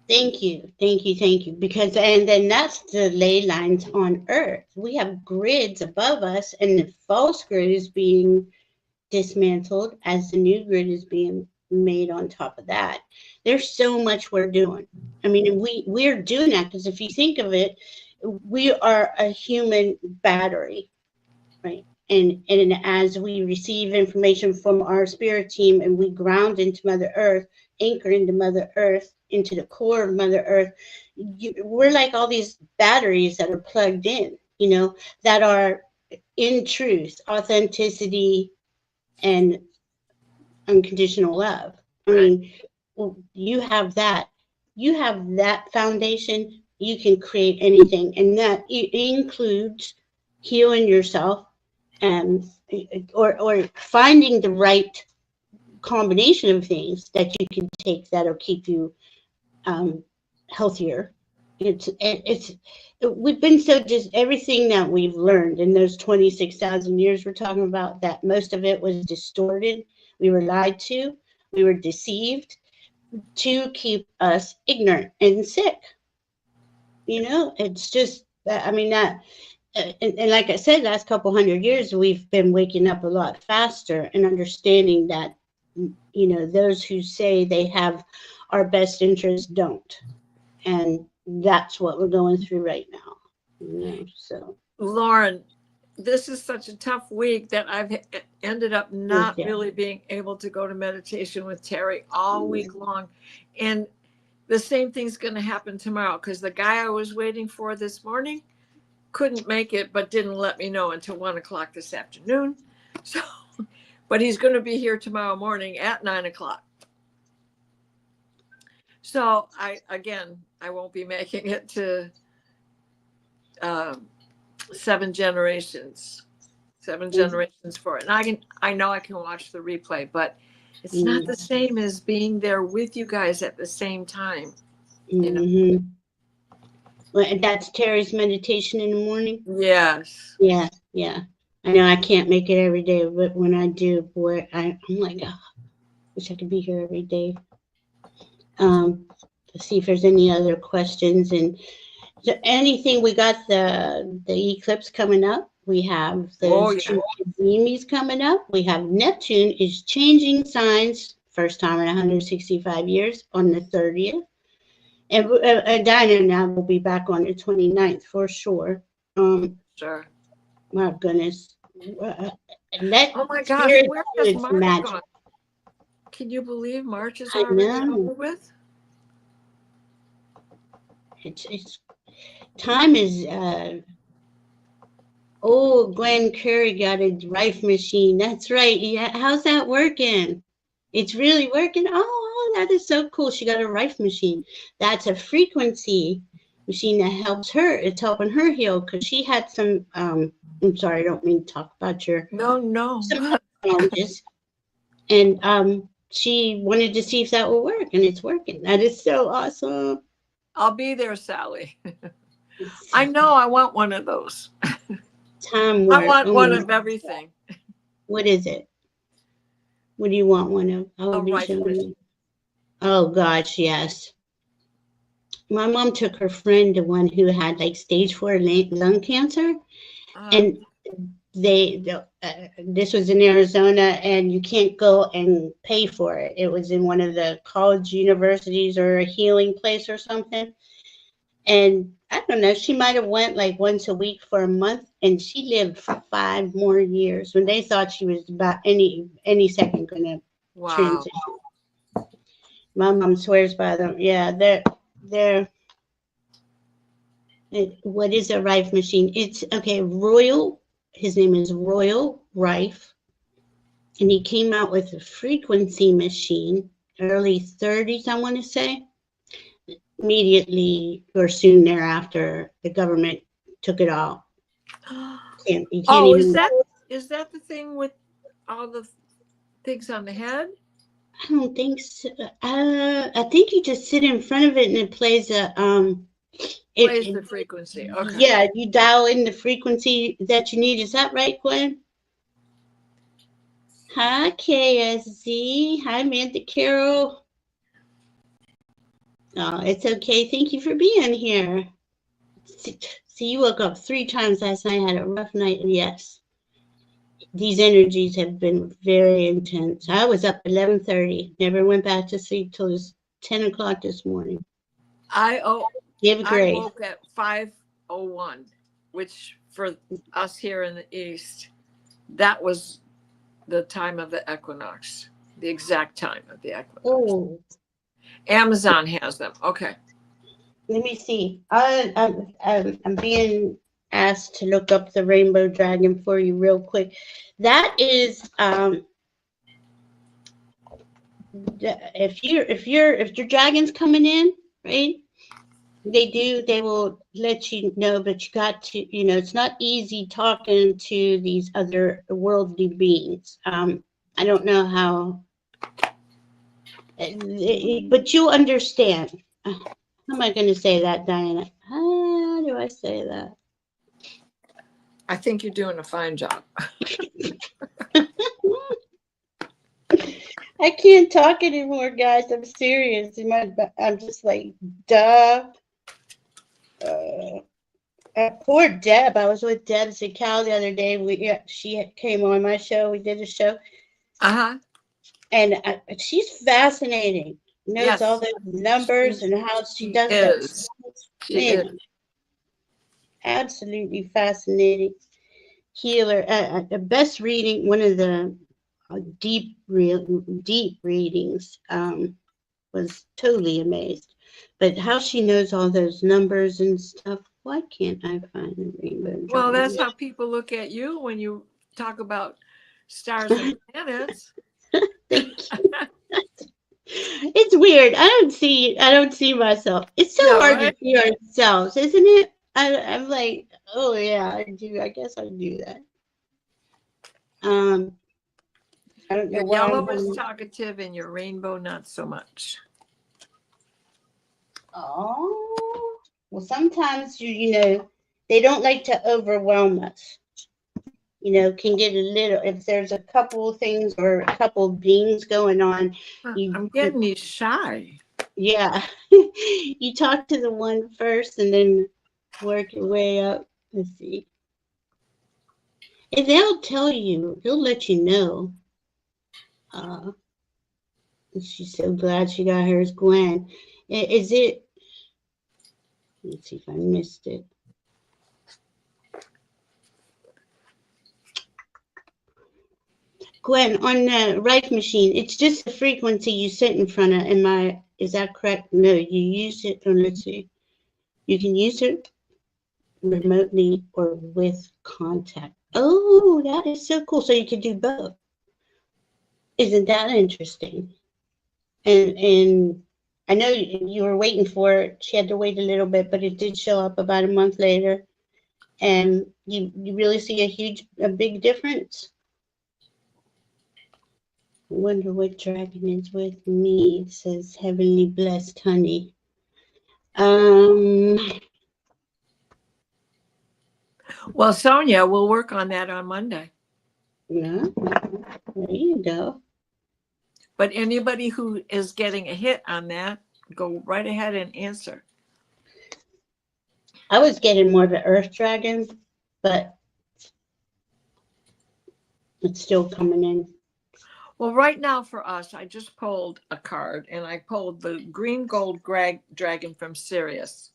Speaker 1: Thank you, thank you, thank you. Because and then that's the ley lines on Earth. We have grids above us, and the false grid is being dismantled as the new grid is being made on top of that. There's so much we're doing. I mean, we're doing that because if you think of it, we are a human battery, right? And as we receive information from our spirit team and we ground into Mother Earth, anchor into Mother Earth, into the core of Mother Earth, we're like all these batteries that are plugged in, that are in truth, authenticity, and unconditional love. I
Speaker 2: Right.
Speaker 1: mean, you have that. You have that foundation. You can create anything, and that includes healing yourself, and or finding the right combination of things that you can take that'll keep you healthier. It's we've been so just everything that we've learned in those 26,000 years we're talking about, that most of it was distorted. We were lied to. We were deceived to keep us ignorant and sick. It's just I mean that and like I said, last couple hundred years, we've been waking up a lot faster and understanding that, those who say they have our best interests don't. And that's what we're going through right now. So.
Speaker 2: Lauren, this is such a tough week that I've ended up not
Speaker 1: Yeah.
Speaker 2: really being able to go to meditation with Terry all week long. And the same thing's going to happen tomorrow, because the guy I was waiting for this morning couldn't make it, but didn't let me know until 1 o'clock this afternoon. So, but he's going to be here tomorrow morning at 9 o'clock. So I won't be making it to 7 generations for it. And I know I can watch the replay, but it's not the same as being there with you guys at the same time. You know?
Speaker 1: Well, and that's Terry's meditation in the morning?
Speaker 2: Yes.
Speaker 1: Yeah, yeah. I know I can't make it every day, but when I do, boy, I'm like, oh, wish I could be here every day. Let's see if there's any other questions. And so anything, we got the eclipse coming up. We have the Zimis coming up. We have Neptune is changing signs, first time in 165 years on the 30th. And Diana and I will be back on the 29th for sure.
Speaker 2: Sure.
Speaker 1: My goodness.
Speaker 2: Oh my gosh, where has March gone? Can you believe March is already over with?
Speaker 1: It's time is Glenn Curry got a Rife machine. That's right. Yeah, how's that working? It's really working. Oh, that is so cool. She got a Rife machine. That's a frequency machine that helps her. It's helping her heal because she had some I'm sorry, I don't mean to talk about your challenges. And she wanted to see if that will work, and it's working. That is so awesome.
Speaker 2: I'll be there, Sally. I know I want one of those.
Speaker 1: Time work.
Speaker 2: I want one of everything.
Speaker 1: What is it? What do you want one of? Oh gosh, yes. My mom took her friend to one who had like stage 4 lung cancer, and this was in Arizona, and you can't go and pay for it. It was in one of the college universities or a healing place or something. And I don't know, she might have went like once a week for a month, and she lived for 5 more years when they thought she was about any second gonna transition. My mom swears by them. Yeah, they're what is a Rife machine? It's okay, Royal. His name is Royal Rife, and he came out with a frequency machine, early 30s, I want to say. Immediately or soon thereafter, the government took it all.
Speaker 2: Is that the thing with all the things on the head?
Speaker 1: I don't think so. I think you just sit in front of it and it plays
Speaker 2: the frequency. Okay.
Speaker 1: Yeah, you dial in the frequency that you need. Is that right, Gwen? Hi, KSZ. Hi, Amanda Carol. Oh, it's okay. Thank you for being here. See, you woke up 3 times last night. Had a rough night. Yes. These energies have been very intense. I was up 11:30. Never went back to sleep till it was 10 o'clock this morning.
Speaker 2: I woke at 5:01, which for us here in the East, that was the time of the equinox, the exact time of the equinox.
Speaker 1: Oh.
Speaker 2: Amazon has them. Okay.
Speaker 1: Let me see. I'm being asked to look up the rainbow dragon for you real quick. That is if your dragon's coming in, right? They will let you know, but you got to, it's not easy talking to these other worldly beings. I don't know how, but you understand. How am I going to say that, Diana? How do I say that?
Speaker 2: I think you're doing a fine job.
Speaker 1: I can't talk anymore, guys. I'm serious. I'm just like, duh. Poor Deb. I was with Deb and Cal the other day. She came on my show. We did a show. And she's fascinating. Knows all the numbers and how she does that. Man, absolutely fascinating. Healer. The best reading, one of the deep readings, was totally amazed. But how she knows all those numbers and stuff, why can't I find the rainbow?
Speaker 2: Well, that's how people look at you when you talk about stars and planets.
Speaker 1: Thank you. It's weird. I don't see myself. It's so hard to see ourselves, isn't it? I'm like, oh yeah, I do. I guess I do that. I don't know
Speaker 2: Your
Speaker 1: why
Speaker 2: yellow
Speaker 1: I'm
Speaker 2: is
Speaker 1: going.
Speaker 2: talkative and your rainbow not so much.
Speaker 1: Oh, well, sometimes you know, they don't like to overwhelm us. You know, can get a little, if there's a couple things or a couple beings going on, you,
Speaker 2: I'm getting you shy.
Speaker 1: yeah, you talk to the one first and then work your way up. Let's see. And they'll tell you, they'll let you know. Uh, she's so glad she got hers, Gwen. Is it, let's see if I missed it. Gwen, on the right machine, it's just the frequency you sit in front of. Is that correct? No, you use it, let's see. You can use it remotely or with contact. Oh, that is so cool. So you can do both. Isn't that interesting? And I know you were waiting for it. She had to wait a little bit, but it did show up about a month later. And you really see a big difference. I wonder what dragon is with me, says Heavenly Blessed Honey.
Speaker 2: Well, Sonia, we'll work on that on Monday.
Speaker 1: Yeah, there you go.
Speaker 2: But anybody who is getting a hit on that, go right ahead and answer.
Speaker 1: I was getting more of the Earth Dragon, but it's still coming in.
Speaker 2: Well, right now for us, I just pulled a card, and I pulled the green gold dragon from Sirius.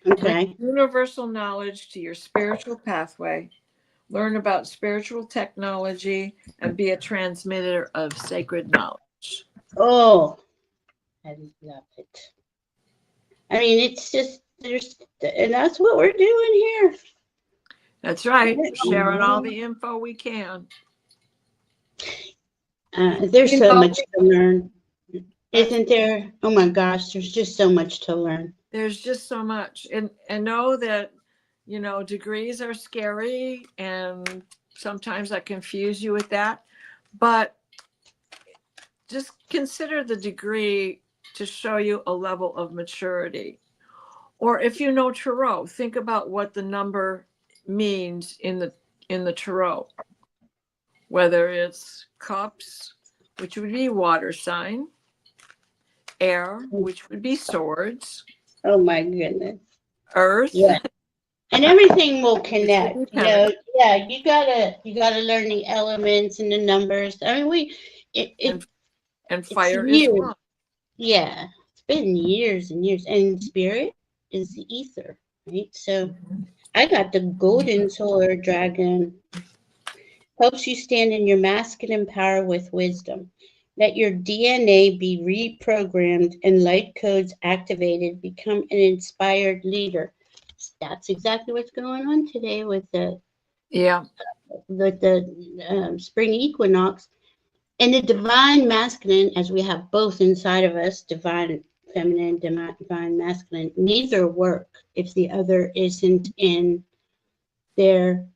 Speaker 1: Okay.
Speaker 2: Bring universal knowledge to your spiritual pathway. Learn about spiritual technology and be a transmitter of sacred knowledge.
Speaker 1: Oh, I love it. I mean, it's just, and that's what we're doing here.
Speaker 2: That's right. Sharing all the info we can.
Speaker 1: There's so much to learn, isn't there? Oh my gosh, there's just so much to learn.
Speaker 2: There's just so much. And know that, you know, degrees are scary, and sometimes I confuse you with that. But just consider the degree to show you a level of maturity. Or if you know tarot, think about what the number means in the tarot. Whether it's cups, which would be water sign, air, which would be swords.
Speaker 1: Oh my goodness.
Speaker 2: Earth.
Speaker 1: Yeah. And everything will connect. You know, yeah, you gotta learn the elements and the numbers. I mean,
Speaker 2: and fire is one.
Speaker 1: Yeah, it's been years and years. And spirit is the ether, right? So I got the golden solar dragon. Helps you stand in your masculine power with wisdom. Let your DNA be reprogrammed and light codes activated. Become an inspired leader. That's exactly what's going on today with the spring equinox. And the divine masculine, as we have both inside of us, divine feminine, divine masculine, neither work if the other isn't in their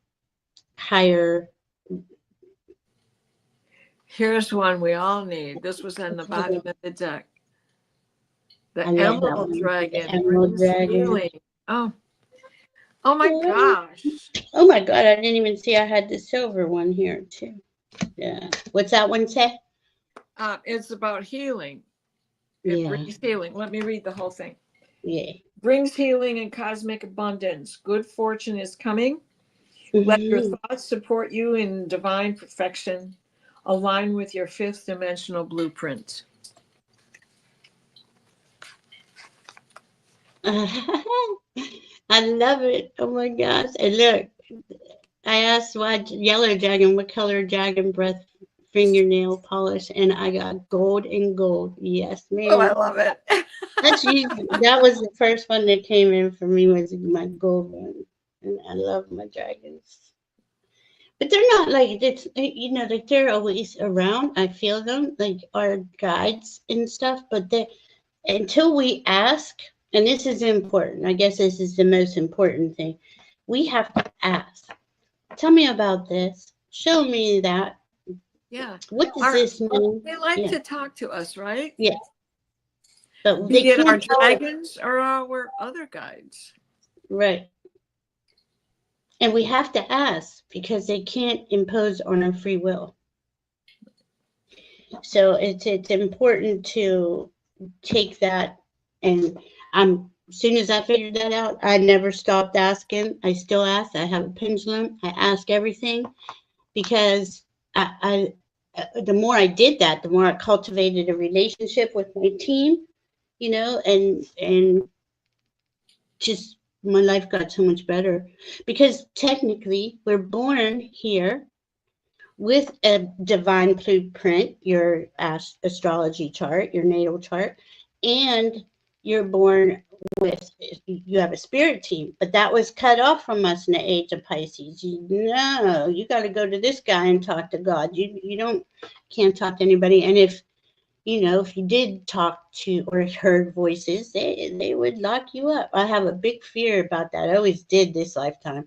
Speaker 1: higher.
Speaker 2: Here's one we all need. This was on the bottom of the deck. The Emerald Dragon brings healing. Oh my gosh.
Speaker 1: Oh my God, I didn't even see I had the silver one here too. Yeah. What's that one say?
Speaker 2: It's about healing. It brings healing. Let me read the whole thing.
Speaker 1: Yeah.
Speaker 2: Brings healing and cosmic abundance. Good fortune is coming. Let your thoughts support you in divine perfection. Align with your fifth dimensional blueprint.
Speaker 1: I love it. Oh my gosh. And look, I asked why yellow dragon, what color dragon breath fingernail polish, and I got gold and gold. Yes, ma'am.
Speaker 2: Oh, I love it.
Speaker 1: That was the first one that came in for me, was my gold one. And I love my dragons. But they're not like, it's, you know, like they're always around. I feel them like our guides and stuff, but they, until we ask, and this is important. I guess this is the most important thing. We have to ask. Tell me about this. Show me that.
Speaker 2: Yeah.
Speaker 1: What does this mean?
Speaker 2: They like to talk to us, right?
Speaker 1: Yeah. But
Speaker 2: be it our dragons or our other guides.
Speaker 1: Right. And we have to ask because they can't impose on our free will. So it's important to take that, and as soon as I figured that out, I never stopped asking. I still ask. I have a pendulum. I ask everything because I the more I did that, the more I cultivated a relationship with my team, you know, and just my life got so much better because technically we're born here with a divine blueprint, your astrology chart, your natal chart, and you're born with, you have a spirit team, but that was cut off from us in the age of Pisces. You got to go to this guy and talk to God. You can't talk to anybody. And if you did talk to or heard voices, they would lock you up. I have a big fear about that. I always did this lifetime.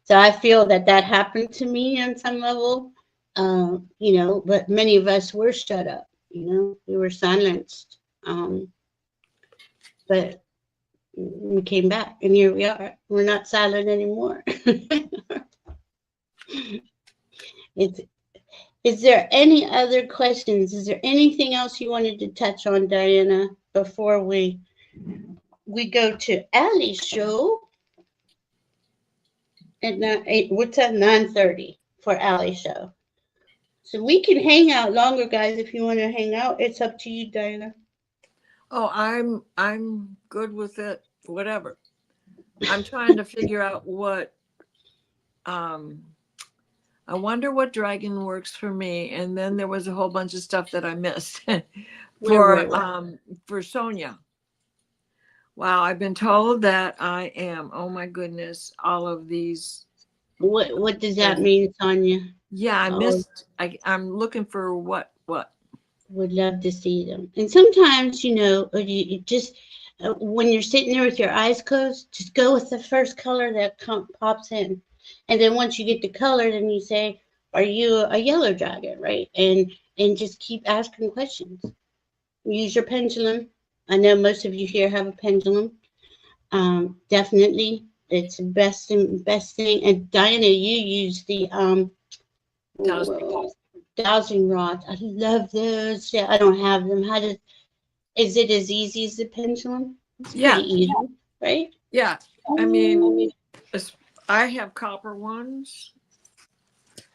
Speaker 1: So I feel that happened to me on some level. But many of us were shut up, we were silenced. But we came back and here we are. We're not silent anymore. Is there any other questions? Is there anything else you wanted to touch on, Diana, before we go to Allie's show? What's at 9:30 for Allie's show? So we can hang out longer, guys. If you want to hang out, it's up to you, Diana.
Speaker 2: Oh, I'm good with it. Whatever. I'm trying to figure out what. I wonder what dragon works for me, and then there was a whole bunch of stuff that I missed for Sonia. Wow, I've been told that I am. Oh my goodness, all of these.
Speaker 1: What does that mean, Sonia?
Speaker 2: Yeah, I missed. I'm looking for what.
Speaker 1: Would love to see them. And sometimes, you just when you're sitting there with your eyes closed, just go with the first color that pops in, and then once you get the color, then you say, "Are you a yellow dragon?" Right? And just keep asking questions. Use your pendulum. I know most of you here have a pendulum. Definitely, it's the best thing. And Diana, you use the dowsing rods. I love those. Yeah, I don't have them. Is it as easy as the pendulum? It's pretty easy, right?
Speaker 2: Yeah. I mean, I have copper ones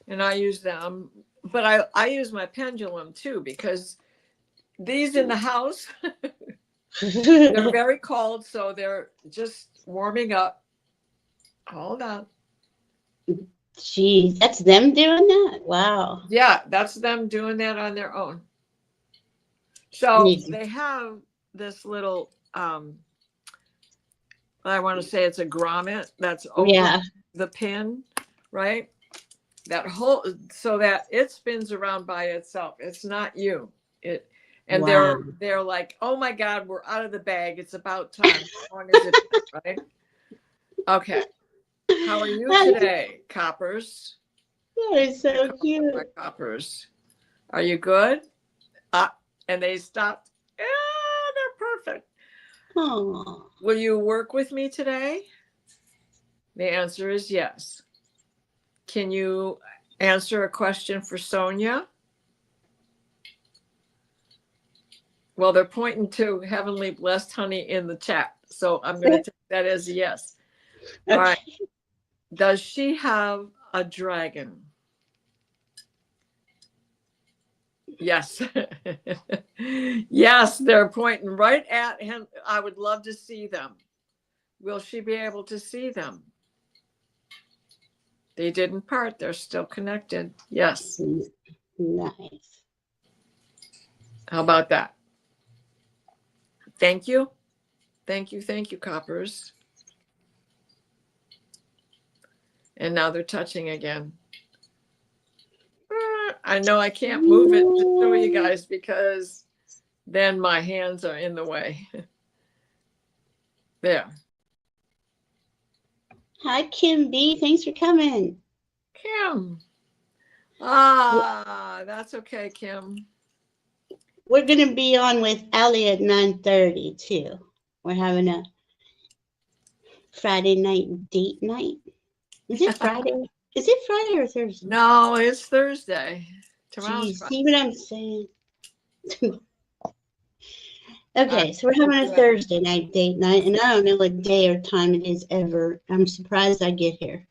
Speaker 2: and I use them, but I use my pendulum too, because these in the house, they're very cold. So they're just warming up. Hold on.
Speaker 1: Geez, that's them doing that? Wow.
Speaker 2: Yeah, that's them doing that on their own. So they have this little, I want to say it's a grommet that's over the pin, right? That whole, so that it spins around by itself. It's not you. And they're like, oh my God, we're out of the bag. It's about time. How long is it, right? Okay. How are you today, Coppers?
Speaker 1: That is so cute.
Speaker 2: My Coppers. Are you good? And they stopped. Yeah, they're perfect.
Speaker 1: Aww.
Speaker 2: Will you work with me today? The answer is yes. Can you answer a question for Sonia? Well, they're pointing to Heavenly Blessed Honey in the chat. So I'm going to take that as a yes.
Speaker 1: Okay.
Speaker 2: All right. Does she have a dragon? Yes. Yes, they're pointing right at him. I would love to see them. Will she be able to see them? They didn't part. They're still connected. Yes.
Speaker 1: Nice.
Speaker 2: How about that? Thank you. Thank you. Thank you, Coppers. And now they're touching again. I know I can't move it to show you guys because then my hands are in the way. There.
Speaker 1: Hi, Kim B. Thanks for coming.
Speaker 2: Kim. Ah, that's okay, Kim.
Speaker 1: We're going to be on with Allie at 9:30 too. We're having a Friday night date night. Is it Friday? Is it Friday or Thursday?
Speaker 2: No, it's Thursday. Tomorrow's Friday.
Speaker 1: See what I'm saying? Okay, so we're having a Thursday night date night, and I don't know what day or time it is ever. I'm surprised I get here.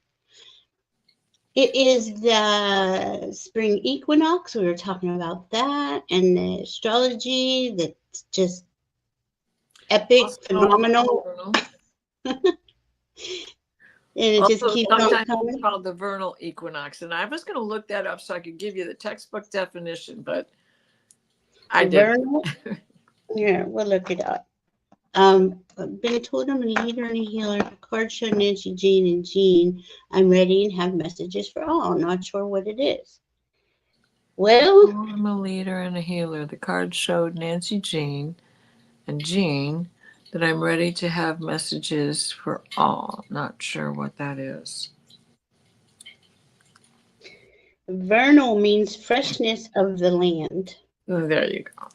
Speaker 1: It is the spring equinox. We were talking about that, and the astrology that's just epic, phenomenal. And it just keeps on coming.
Speaker 2: It's called the vernal equinox, and I was going to look that up so I could give you the textbook definition, but I didn't.
Speaker 1: Yeah, we'll look it up. I've been told I'm a leader and a healer. The card showed Nancy, Jean, and Jean. I'm ready and have messages for all. I'm not sure what it is. Well,
Speaker 2: I'm a leader and a healer. The card showed Nancy, Jean, and Jean that I'm ready to have messages for all. Not sure what that is.
Speaker 1: Vernal means freshness of the land.
Speaker 2: Oh, there you go.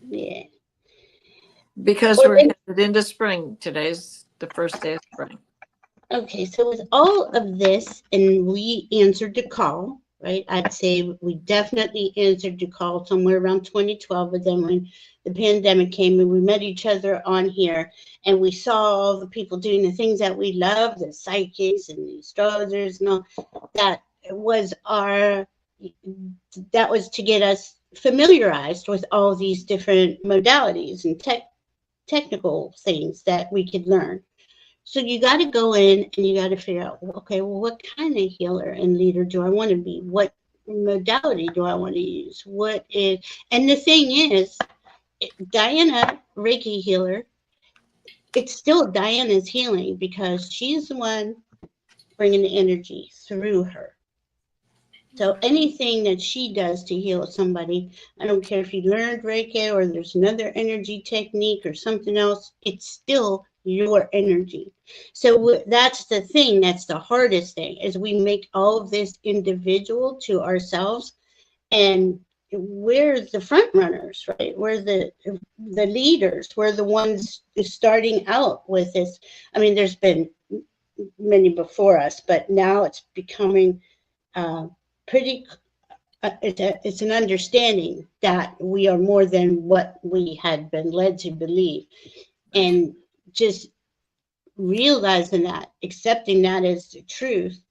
Speaker 1: Yeah.
Speaker 2: Because we're headed into spring. Today's the first day of spring.
Speaker 1: Okay, so with all of this, and we answered the call, right? I'd say we definitely answered the call somewhere around 2012, but then when the pandemic came and we met each other on here and we saw all the people doing the things that we love, the psychics and the astrologers and all, that was to get us familiarized with all these different modalities and technical things that we could learn. So you got to go in and you got to figure out, okay, well, what kind of healer and leader do I want to be? What modality do I want to use? And the thing is, Diana, Reiki healer, it's still Diana's healing because she's the one bringing the energy through her. So anything that she does to heal somebody, I don't care if you learned Reiki or there's another energy technique or something else, it's still your energy. So that's the thing, that's the hardest thing, is we make all of this individual to ourselves, and we're the front runners, right? We're the leaders. We're the ones starting out with this. I mean, there's been many before us, but now it's becoming pretty, it's an understanding that we are more than what we had been led to believe. And just realizing that, accepting that as the truth,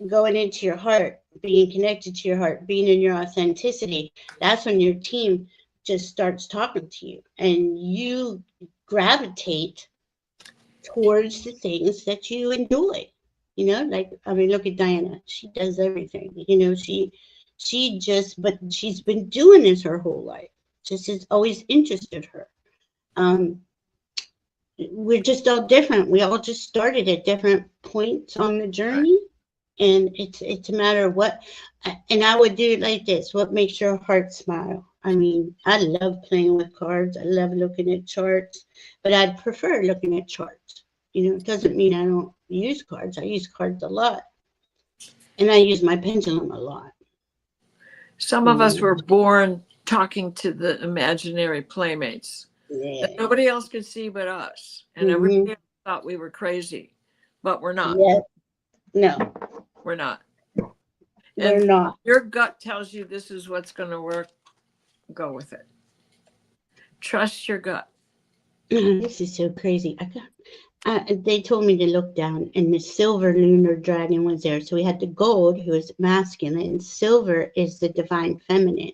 Speaker 1: going into your heart, being connected to your heart, being in your authenticity, that's when your team just starts talking to you and you gravitate towards the things that you enjoy. You know, like, I mean, look at Diana. She does everything. You know, but she's been doing this her whole life. Just has always interested her. We're just all different. We all just started at different points on the journey. And it's a matter of what, and I would do it like this. What makes your heart smile? I mean, I love playing with cards. I love looking at charts, but I'd prefer looking at charts. You know, it doesn't mean I don't use cards. I use cards a lot. And I use my pendulum a lot.
Speaker 2: Some of us were born talking to the imaginary playmates that nobody else could see but us. And everybody thought we were crazy, but we're not.
Speaker 1: Yeah. No.
Speaker 2: We're not.
Speaker 1: We're not.
Speaker 2: Your gut tells you this is what's going to work. Go with it. Trust your gut.
Speaker 1: This is so crazy. They told me to look down, and the silver lunar dragon was there. So we had the gold, who is masculine. Silver is the divine feminine.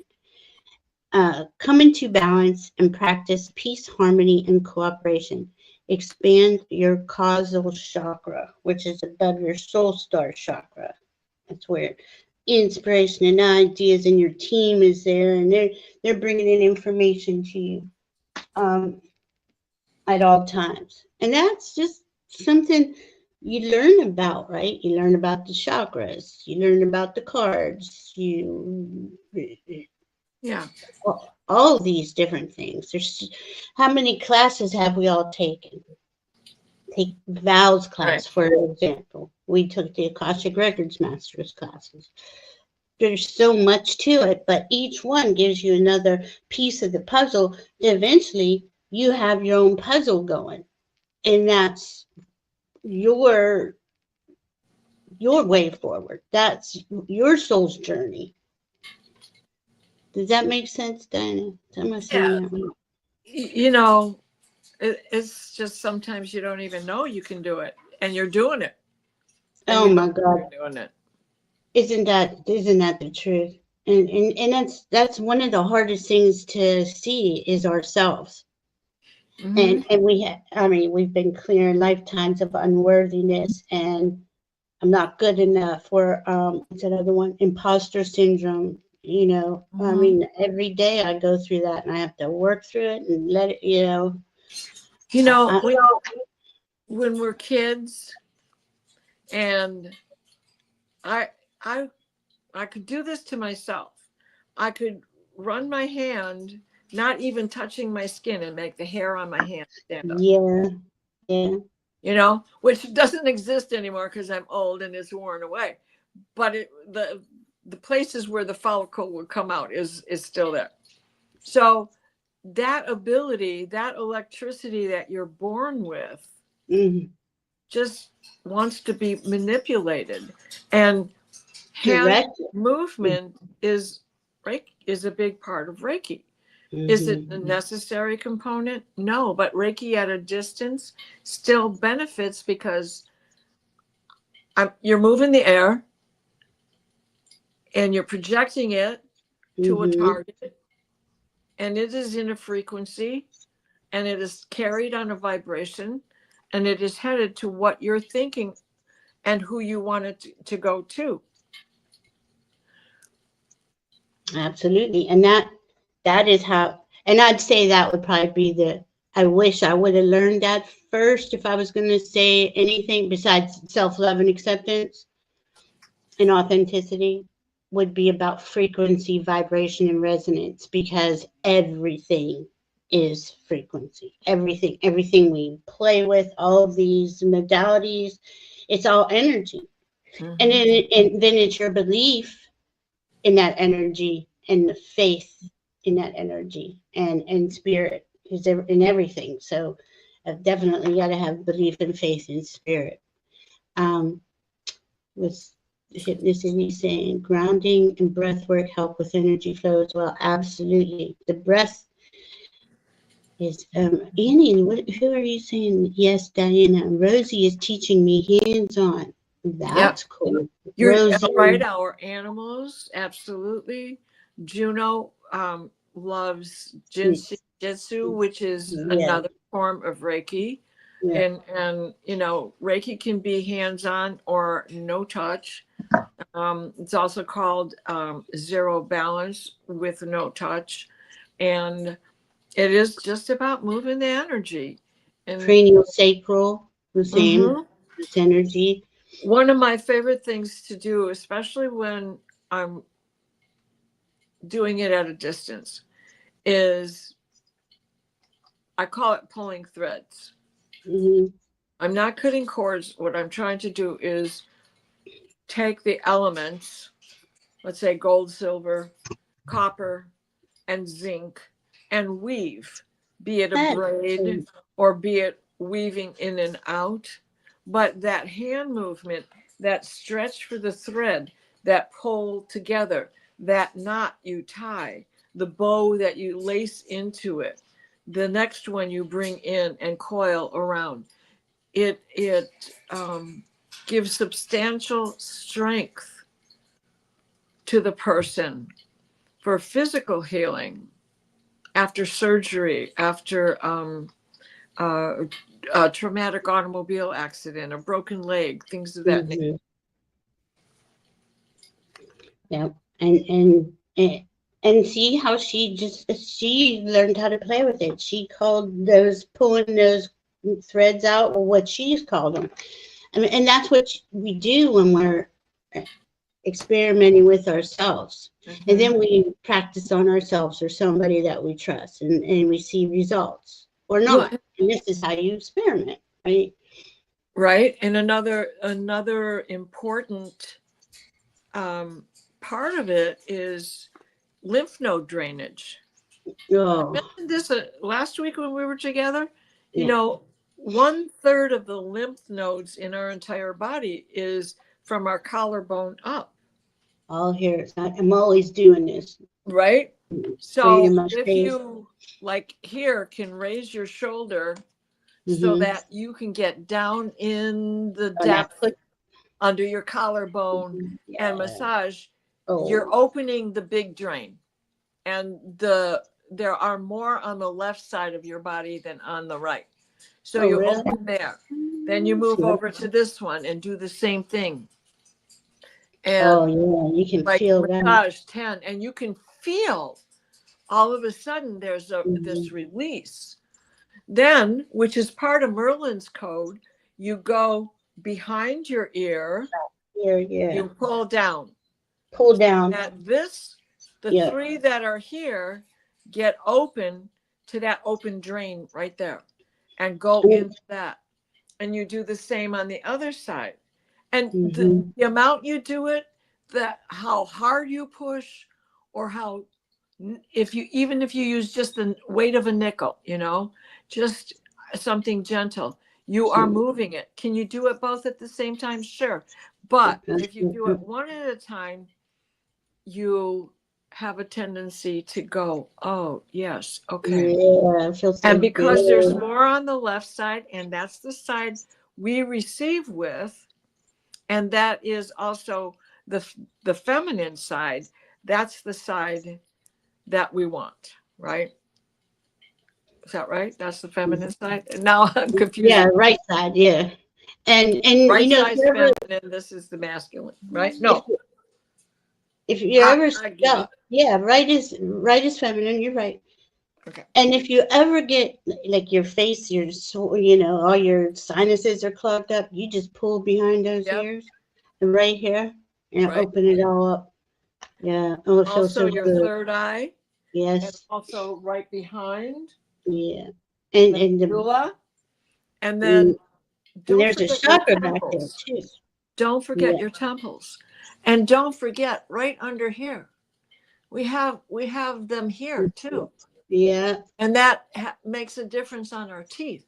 Speaker 1: Come into balance and practice peace, harmony, and cooperation. Expand your causal chakra, which is above your soul star chakra. That's where inspiration and ideas and your team is there, and they're bringing in information to you at all times. And that's just something you learn about, right? You learn about the chakras, you learn about the cards, all these different things. There's, how many classes have we all taken? take Val's class,
Speaker 2: Right.
Speaker 1: for example. We took the Akashic Records Masters classes. There's so much to it, but each one gives you another piece of the puzzle. Eventually, you have your own puzzle going, and that's your way forward. That's your soul's journey. Does that make sense, Diana? Am I saying that right?
Speaker 2: You know, it's just sometimes you don't even know you can do it, and you're doing it.
Speaker 1: Oh my God.
Speaker 2: You're doing it.
Speaker 1: Isn't that the truth? And that's one of the hardest things to see is ourselves.
Speaker 2: Mm-hmm.
Speaker 1: And we've been clear in lifetimes of unworthiness, and I'm not good enough, or what's that other one? Imposter syndrome. You know,
Speaker 2: Mm-hmm.
Speaker 1: I mean, every day I go through that, and I have to work through it and let it, you know.
Speaker 2: When we're kids, and I could do this to myself. I could run my hand, not even touching my skin, and make the hair on my hand stand up.
Speaker 1: Yeah. Yeah.
Speaker 2: You know, which doesn't exist anymore because I'm old and it's worn away. But the places where the follicle would come out is still there. So that ability, that electricity that you're born with,
Speaker 1: Mm-hmm.
Speaker 2: just wants to be manipulated. And hand movement is a big part of Reiki. Mm-hmm. Is it a necessary component? No, but Reiki at a distance still benefits because you're moving the air and you're projecting it to a target, and it is in a frequency, and it is carried on a vibration, and it is headed to what you're thinking and who you want it to go to.
Speaker 1: Absolutely. And that is how, and I'd say that would probably be I wish I would have learned that first if I was going to say anything besides self-love and acceptance and authenticity, would be about frequency, vibration, and resonance, because everything is frequency. Everything we play with, all of these modalities, it's all energy. Mm-hmm. And then it's your belief in that energy and the faith in that energy and spirit is in everything. So I've definitely got to have belief and faith in spirit. With hypnoticity saying grounding and breath work help with energy flow as well. Absolutely. The breath is Annie, who are you saying? Yes, Diana. Rosie is teaching me hands-on. That's cool.
Speaker 2: You're right. Our animals, absolutely. Juno loves Jinsu, which is another form of Reiki. Yeah. And you know, Reiki can be hands-on or no touch. It's also called zero balance with no touch, and it is just about moving the energy. And
Speaker 1: cranial sacral, the same. It's energy.
Speaker 2: One of my favorite things to do, especially when I'm doing it at a distance, is I call it pulling threads. Mm-hmm. I'm not cutting cords. What I'm trying to do is take the elements, let's say gold, silver, copper, and zinc, and weave, be it a braid or be it weaving in and out. But that hand movement, that stretch for the thread, that pull together, that knot you tie, the bow that you lace into it, the next one you bring in and coil around, it gives substantial strength to the person for physical healing, after surgery, after a traumatic automobile accident, a broken leg, things of that nature.
Speaker 1: Yeah, and see how she learned how to play with it. She called pulling those threads out, or what she's called them. I mean, and that's what we do when we're experimenting with ourselves. Mm-hmm. And then we practice on ourselves or somebody that we trust, and we see results or not. And this is how you experiment, right?
Speaker 2: Right. And another important part of it is lymph node drainage.
Speaker 1: Oh.
Speaker 2: I mentioned this last week when we were together.
Speaker 1: Yeah.
Speaker 2: You know, 1/3 of the lymph nodes in our entire body is from our collarbone up.
Speaker 1: All here. I'm always doing this.
Speaker 2: Right. So if
Speaker 1: face.
Speaker 2: you, like here, can raise your shoulder so that you can get down in the depth under your collarbone and massage, you're opening the big drain. And there are more on the left side of your body than on the right. So you open there. Then you move over to this one and do the same thing. And
Speaker 1: you can
Speaker 2: like
Speaker 1: feel
Speaker 2: massage 10, and you can feel all of a sudden there's this release. Then, which is part of Merlin's code, you go behind your ear. You pull down. And the 3 that are here get open to that open drain right there and go into that. And you do the same on the other side. And the amount you do it, how hard you push, or how, even if you use just the weight of a nickel, you know, just something gentle, you are moving it. Can you do it both at the same time? Sure. But if you do it one at a time, you have a tendency to go, oh, yes, okay.
Speaker 1: Yeah, it feels so
Speaker 2: and because
Speaker 1: good.
Speaker 2: There's more on the left side, and that's the side we receive with, and that is also the feminine side. That's the side that we want, right? Is that right? That's the feminine side. Now I'm confused.
Speaker 1: Yeah, right side, yeah. And
Speaker 2: right,
Speaker 1: you know,
Speaker 2: side's feminine, this is the masculine, right? No.
Speaker 1: If you ever right is feminine, you're right.
Speaker 2: Okay.
Speaker 1: And if you ever get like your face, you know, all your sinuses are clogged up, you just pull behind those ears and right here and open it all up. Yeah. Oh, it feels so
Speaker 2: your
Speaker 1: good.
Speaker 2: third eye.
Speaker 1: Yes.
Speaker 2: And also right behind.
Speaker 1: Yeah. And the
Speaker 2: medulla. And then
Speaker 1: there's a chakra back there too.
Speaker 2: Don't forget your temples. And don't forget right under here. We have them here too.
Speaker 1: Yeah.
Speaker 2: And that makes a difference on our teeth.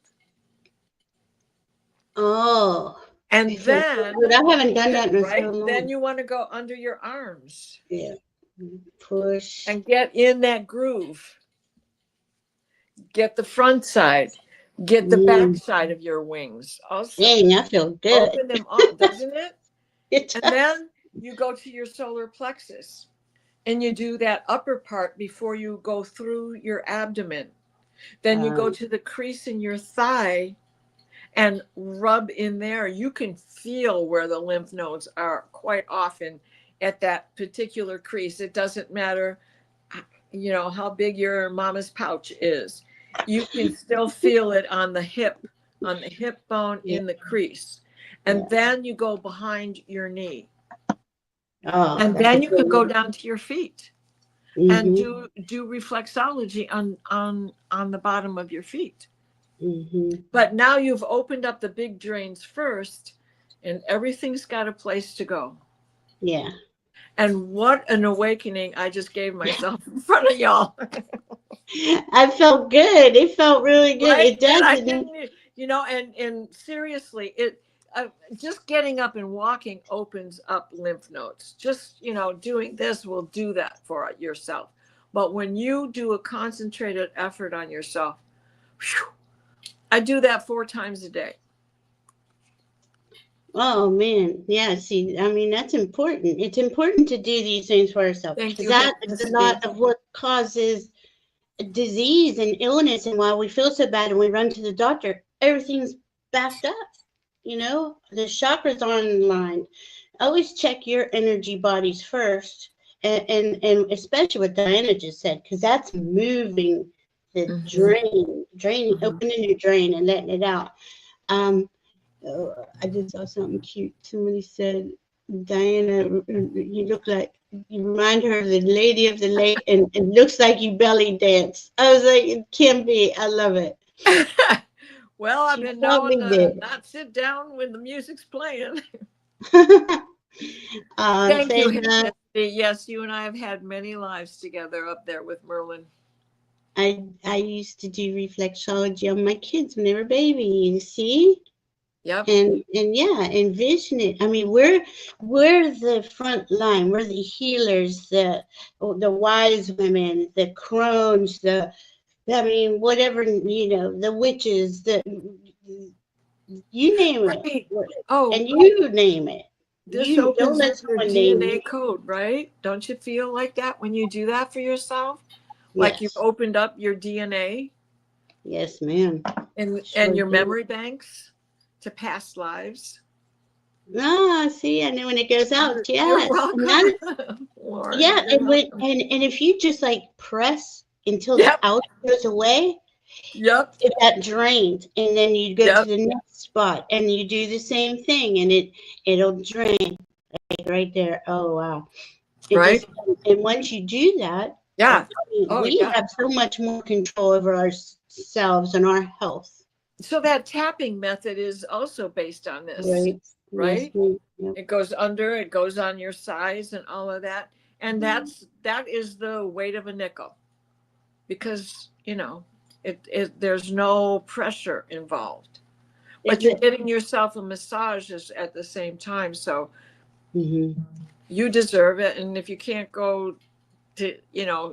Speaker 1: Oh.
Speaker 2: And then
Speaker 1: I haven't done that in so long.
Speaker 2: Then you want to go under your arms.
Speaker 1: Yeah. Push.
Speaker 2: And get in that groove. Get the front side. Get the back side of your wings. Also,
Speaker 1: dang, I feel good.
Speaker 2: Open them up, doesn't it? And then you go to your solar plexus. And you do that upper part before you go through your abdomen. Then you go to the crease in your thigh and rub in there. You can feel where the lymph nodes are quite often at that particular crease. It doesn't matter, you know, how big your mama's pouch is. You can still feel it on the hip bone in the crease. And then you go behind your knee. And then you can go down to your feet and do reflexology on the bottom of your feet. But now you've opened up the big drains first, and everything's got a place to go.
Speaker 1: Yeah.
Speaker 2: And what an awakening I just gave myself in front of y'all.
Speaker 1: I felt good. It felt really good.
Speaker 2: Right?
Speaker 1: It does.
Speaker 2: You know, and seriously, just getting up and walking opens up lymph nodes. Just, you know, doing this will do that for yourself. But when you do a concentrated effort on yourself, whew, I do that 4 times a day.
Speaker 1: Oh man, yeah. See, I mean, that's important. It's important to do these things for ourselves. That is a lot of what causes disease and illness, and why we feel so bad and we run to the doctor. Everything's backed up. You know, the chakras are in line. Always check your energy bodies first, and especially what Diana just said, because that's moving the draining, opening your drain and letting it out. I just saw something cute. Somebody said, Diana, you remind her of the lady of the lake, and it looks like you belly dance. I was like, it can be. I love it.
Speaker 2: Well, I've been known to not sit down when the music's playing. Thank you, Hypnicity. Yes, you and I have had many lives together up there with Merlin.
Speaker 1: I used to do reflexology on my kids when they were babies. See?
Speaker 2: Yep.
Speaker 1: And yeah, envision it. I mean, we're the front line. We're the healers, the wise women, the crones, I mean, whatever, the witches, you name it.
Speaker 2: Right. Oh,
Speaker 1: and you name it.
Speaker 2: This opens up your DNA code, right? Don't you feel like that when you do that for yourself? Like yes. You've opened up your DNA?
Speaker 1: Yes, ma'am.
Speaker 2: And your memory banks to past lives?
Speaker 1: See, and then when it goes out, yes.
Speaker 2: You're welcome.
Speaker 1: Lauren, yeah, and if you just like press until the out goes away, if that drains, and then you go to the next spot and you do the same thing, and it'll drain right there. Oh wow.
Speaker 2: Right.
Speaker 1: And once you do that, we have so much more control over ourselves and our health.
Speaker 2: So that tapping method is also based on this, right?
Speaker 1: Yes,
Speaker 2: it goes under, it goes on your size and all of that. And that is the weight of a nickel, because, there's no pressure involved, but you're getting yourself a massage at the same time. So you deserve it. And if you can't go to,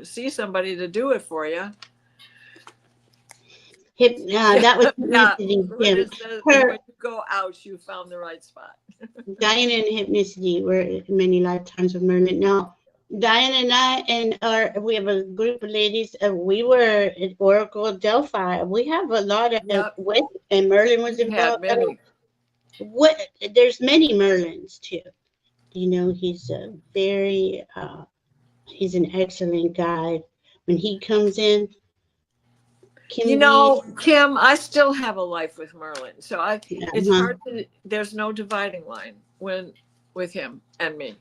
Speaker 2: see somebody to do it for you.
Speaker 1: That was Hypnicity.
Speaker 2: When you go out, you found the right spot.
Speaker 1: Diana and Hypnicity were many lifetimes with Merlin. Now, Diana and I we have a group of ladies. We were at Oracle Delphi. We have a lot of and Merlin was involved. There's many Merlins too. He's a very he's an excellent guide. When he comes in,
Speaker 2: Kim, I still have a life with Merlin, so it's hard to. There's no dividing line with him and me.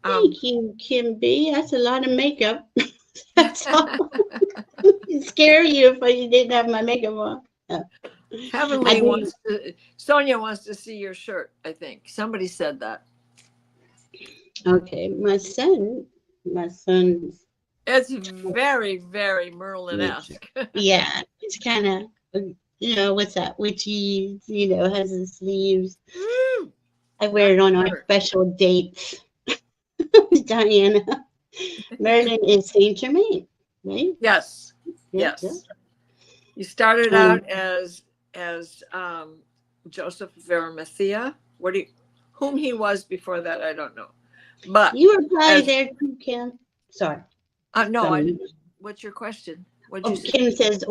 Speaker 1: Thank you, Kim B. That's a lot of makeup. That's all. It'd scare you if I didn't have my makeup on.
Speaker 2: Sonia wants to see your shirt. I think somebody said that.
Speaker 1: Okay, my son's.
Speaker 2: It's very, very Merlin-esque.
Speaker 1: Yeah, it's kind of, what's that? Witchy, has the sleeves. I wear it on our special dates. Diana. Merlin is Saint Germain, right?
Speaker 2: Yes. You started out as Joseph of Arimathea. Whom he was before that, I don't know. But
Speaker 1: you were probably there too, Kim. Sorry.
Speaker 2: No, sorry. What's your question? What'd you say?
Speaker 1: Kim says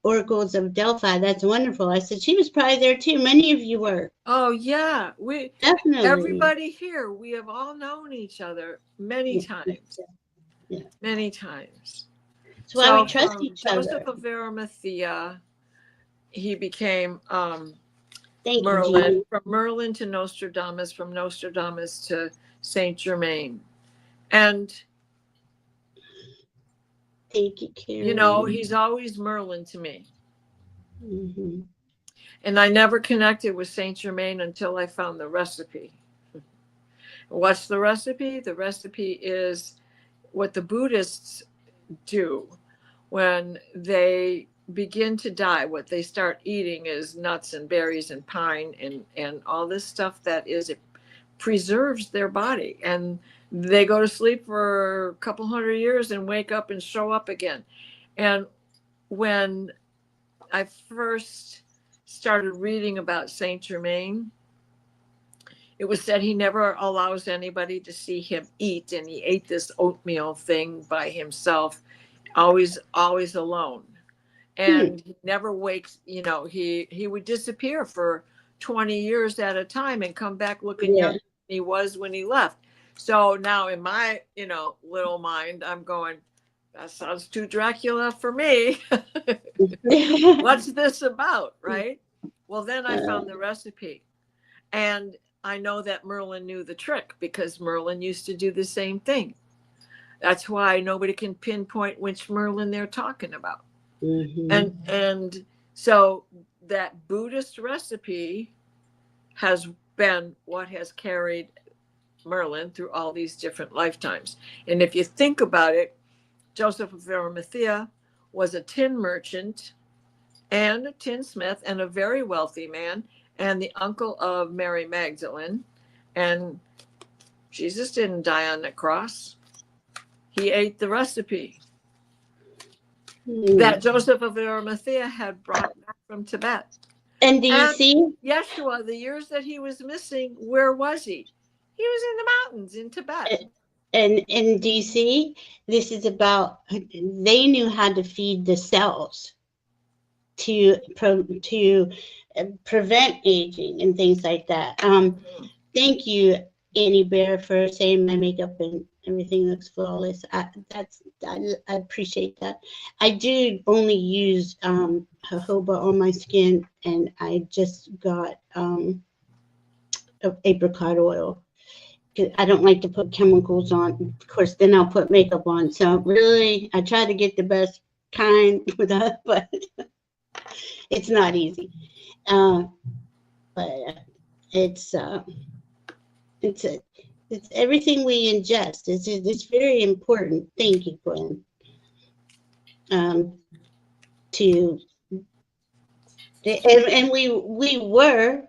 Speaker 1: Oracles of Delphi. That's wonderful. I said she was probably there too. Many of you were.
Speaker 2: Oh yeah, we definitely. Everybody here, we have all known each other many times. Yeah. Many times.
Speaker 1: That's why we trust each other.
Speaker 2: Joseph of Arimathea, he became Merlin. From Merlin to Nostradamus, from Nostradamus to Saint Germain, and. He's always Merlin to me. And I never connected with Saint Germain until I found the recipe. What's the recipe? The recipe is what the Buddhists do when they begin to die. What they start eating is nuts and berries and pine and all this stuff it preserves their body. And they go to sleep for a couple 100 years and wake up and show up again. And when I first started reading about Saint Germain, it was said he never allows anybody to see him eat. And he ate this oatmeal thing by himself, always alone. And he never wakes, he would disappear for 20 years at a time and come back looking younger than he was when he left. So now in my, little mind, I'm going, that sounds too Dracula for me. What's this about, right? Well, then I found the recipe. And I know that Merlin knew the trick because Merlin used to do the same thing. That's why nobody can pinpoint which Merlin they're talking about. And so that Buddhist recipe has been what has carried Merlin through all these different lifetimes. And if you think about it, Joseph of Arimathea was a tin merchant and a tinsmith and a very wealthy man, and the uncle of Mary Magdalene. And Jesus didn't die on the cross. He ate the recipe that Joseph of Arimathea had brought back from Tibet.
Speaker 1: And do you see?
Speaker 2: Yeshua, the years that he was missing, where was he? He was in the mountains in Tibet.
Speaker 1: And do you see? This is about, they knew how to feed the cells to prevent aging and things like that. Thank you, Annie Bear, for saying my makeup and everything looks flawless. I appreciate that. I do only use jojoba on my skin, and I just got apricot oil. I don't like to put chemicals on. Of course, then I'll put makeup on. So really, I try to get the best kind with that, but it's not easy. But it's everything we ingest. It's very important. Thank you, Gwen. And we were,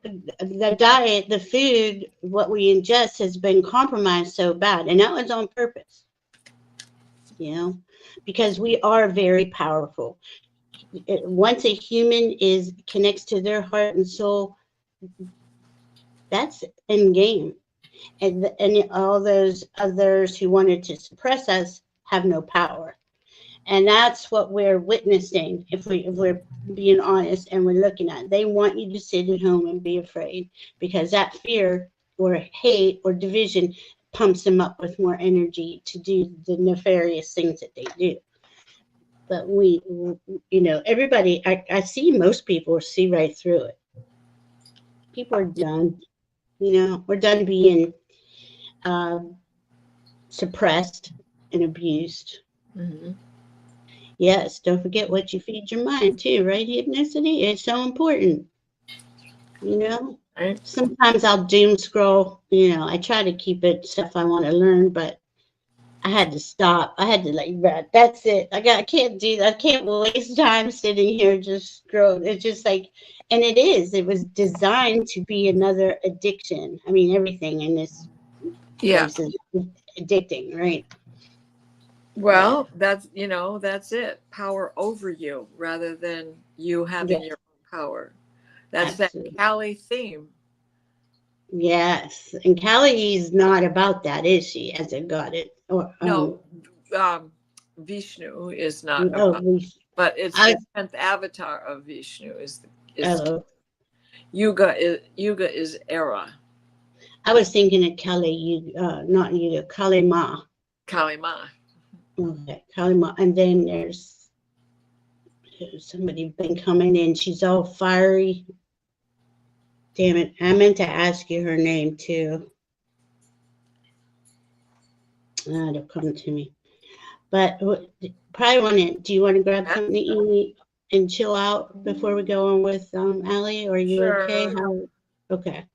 Speaker 1: the diet, the food, what we ingest has been compromised so bad, and that was on purpose, you know, because we are very powerful. Once a human connects to their heart and soul, that's in game, and all those others who wanted to suppress us have no power. And that's what we're witnessing, if we're being honest and we're looking at it. They want you to sit at home and be afraid, because that fear or hate or division pumps them up with more energy to do the nefarious things that they do. But we, you know, everybody, I see most people see right through it. People are done. You know, we're done being suppressed and abused.
Speaker 2: Mm-hmm.
Speaker 1: Yes, don't forget what you feed your mind too, right? Hypnicity is so important. You know,
Speaker 2: Right.
Speaker 1: Sometimes I'll doom scroll. You know, I try to keep it stuff I want to learn, but I had to stop. I had to that's it. I can't do that. I can't waste time sitting here just scrolling. It's just like, and it was designed to be another addiction. I mean, everything in this place is addicting, right?
Speaker 2: Well, that's it. Power over you rather than you having your own power. That's Absolutely. That Kali theme.
Speaker 1: Yes. And Kali is not about that, is she, as a goddess?
Speaker 2: No, Vishnu is not about, but it's the 10th avatar of Vishnu is Yuga is era.
Speaker 1: I was thinking of Kali, not Yuga, Kali Ma.
Speaker 2: Kali Ma.
Speaker 1: Okay, Kali Ma. And then there's somebody been coming in. She's all fiery. Damn it. I meant to ask you her name too. It'll come to me. But probably do you want to grab something to eat and chill out before we go on with Allie? Or are you okay? Okay.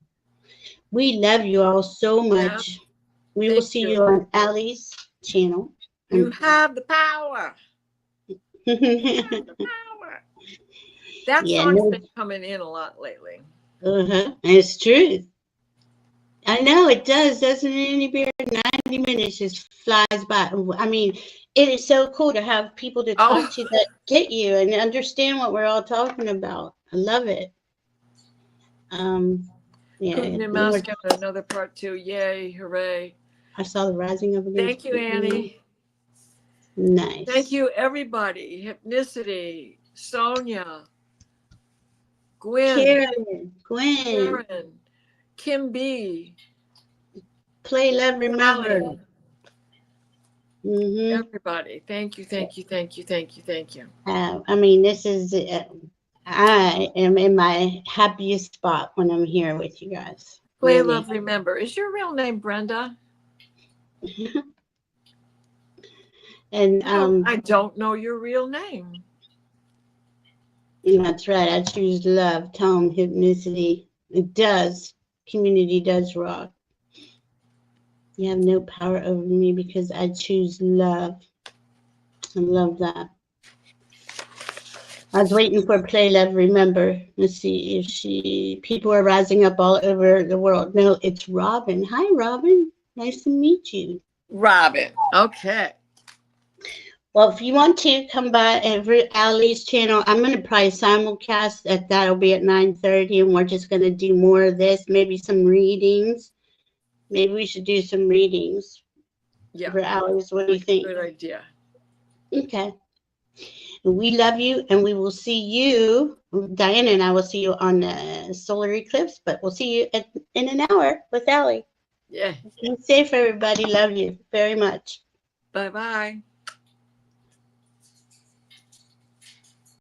Speaker 1: We love you all so much. Yeah. We will see you on Allie's channel.
Speaker 2: You have the power. The power. That song's been coming in a lot lately.
Speaker 1: It's true. I know it does, doesn't it, Annie Bear? 90 minutes just flies by. I mean, it is so cool to have people to talk to that get you and understand what we're all talking about. I love it. Yeah.
Speaker 2: Another part 2. Yay, hooray.
Speaker 1: I saw the rising of against.
Speaker 2: Thank you, Annie.
Speaker 1: Nice.
Speaker 2: Thank you, everybody. Hypnicity, Sonia, Gwen, Karen, Kim B.
Speaker 1: Play, love, remember.
Speaker 2: Everybody, thank you.
Speaker 1: I mean, this is, I am in my happiest spot when I'm here with you guys.
Speaker 2: Play, love, remember. Is your real name Brenda?
Speaker 1: And
Speaker 2: I don't know your real name.
Speaker 1: That's right. I choose love. Tone, hypnicity. It does. Community does rock. You have no power over me because I choose love. I love that. I was waiting for Play Love. Remember, let's see if people are rising up all over the world. No, it's Robin. Hi, Robin. Nice to meet you.
Speaker 2: Robin. Okay.
Speaker 1: Well, if you want to come by every Allie's channel, I'm going to probably simulcast that'll be at 9:30, and we're just going to do more of this, maybe some readings. Maybe we should do some readings.
Speaker 2: Yeah.
Speaker 1: For Allie's. What do you think?
Speaker 2: Good idea.
Speaker 1: Okay. We love you, and we will see you. Diana and I will see you on the solar eclipse, but we'll see you in an hour with Allie.
Speaker 2: Yeah.
Speaker 1: Be safe, everybody. Love you very much.
Speaker 2: Bye-bye.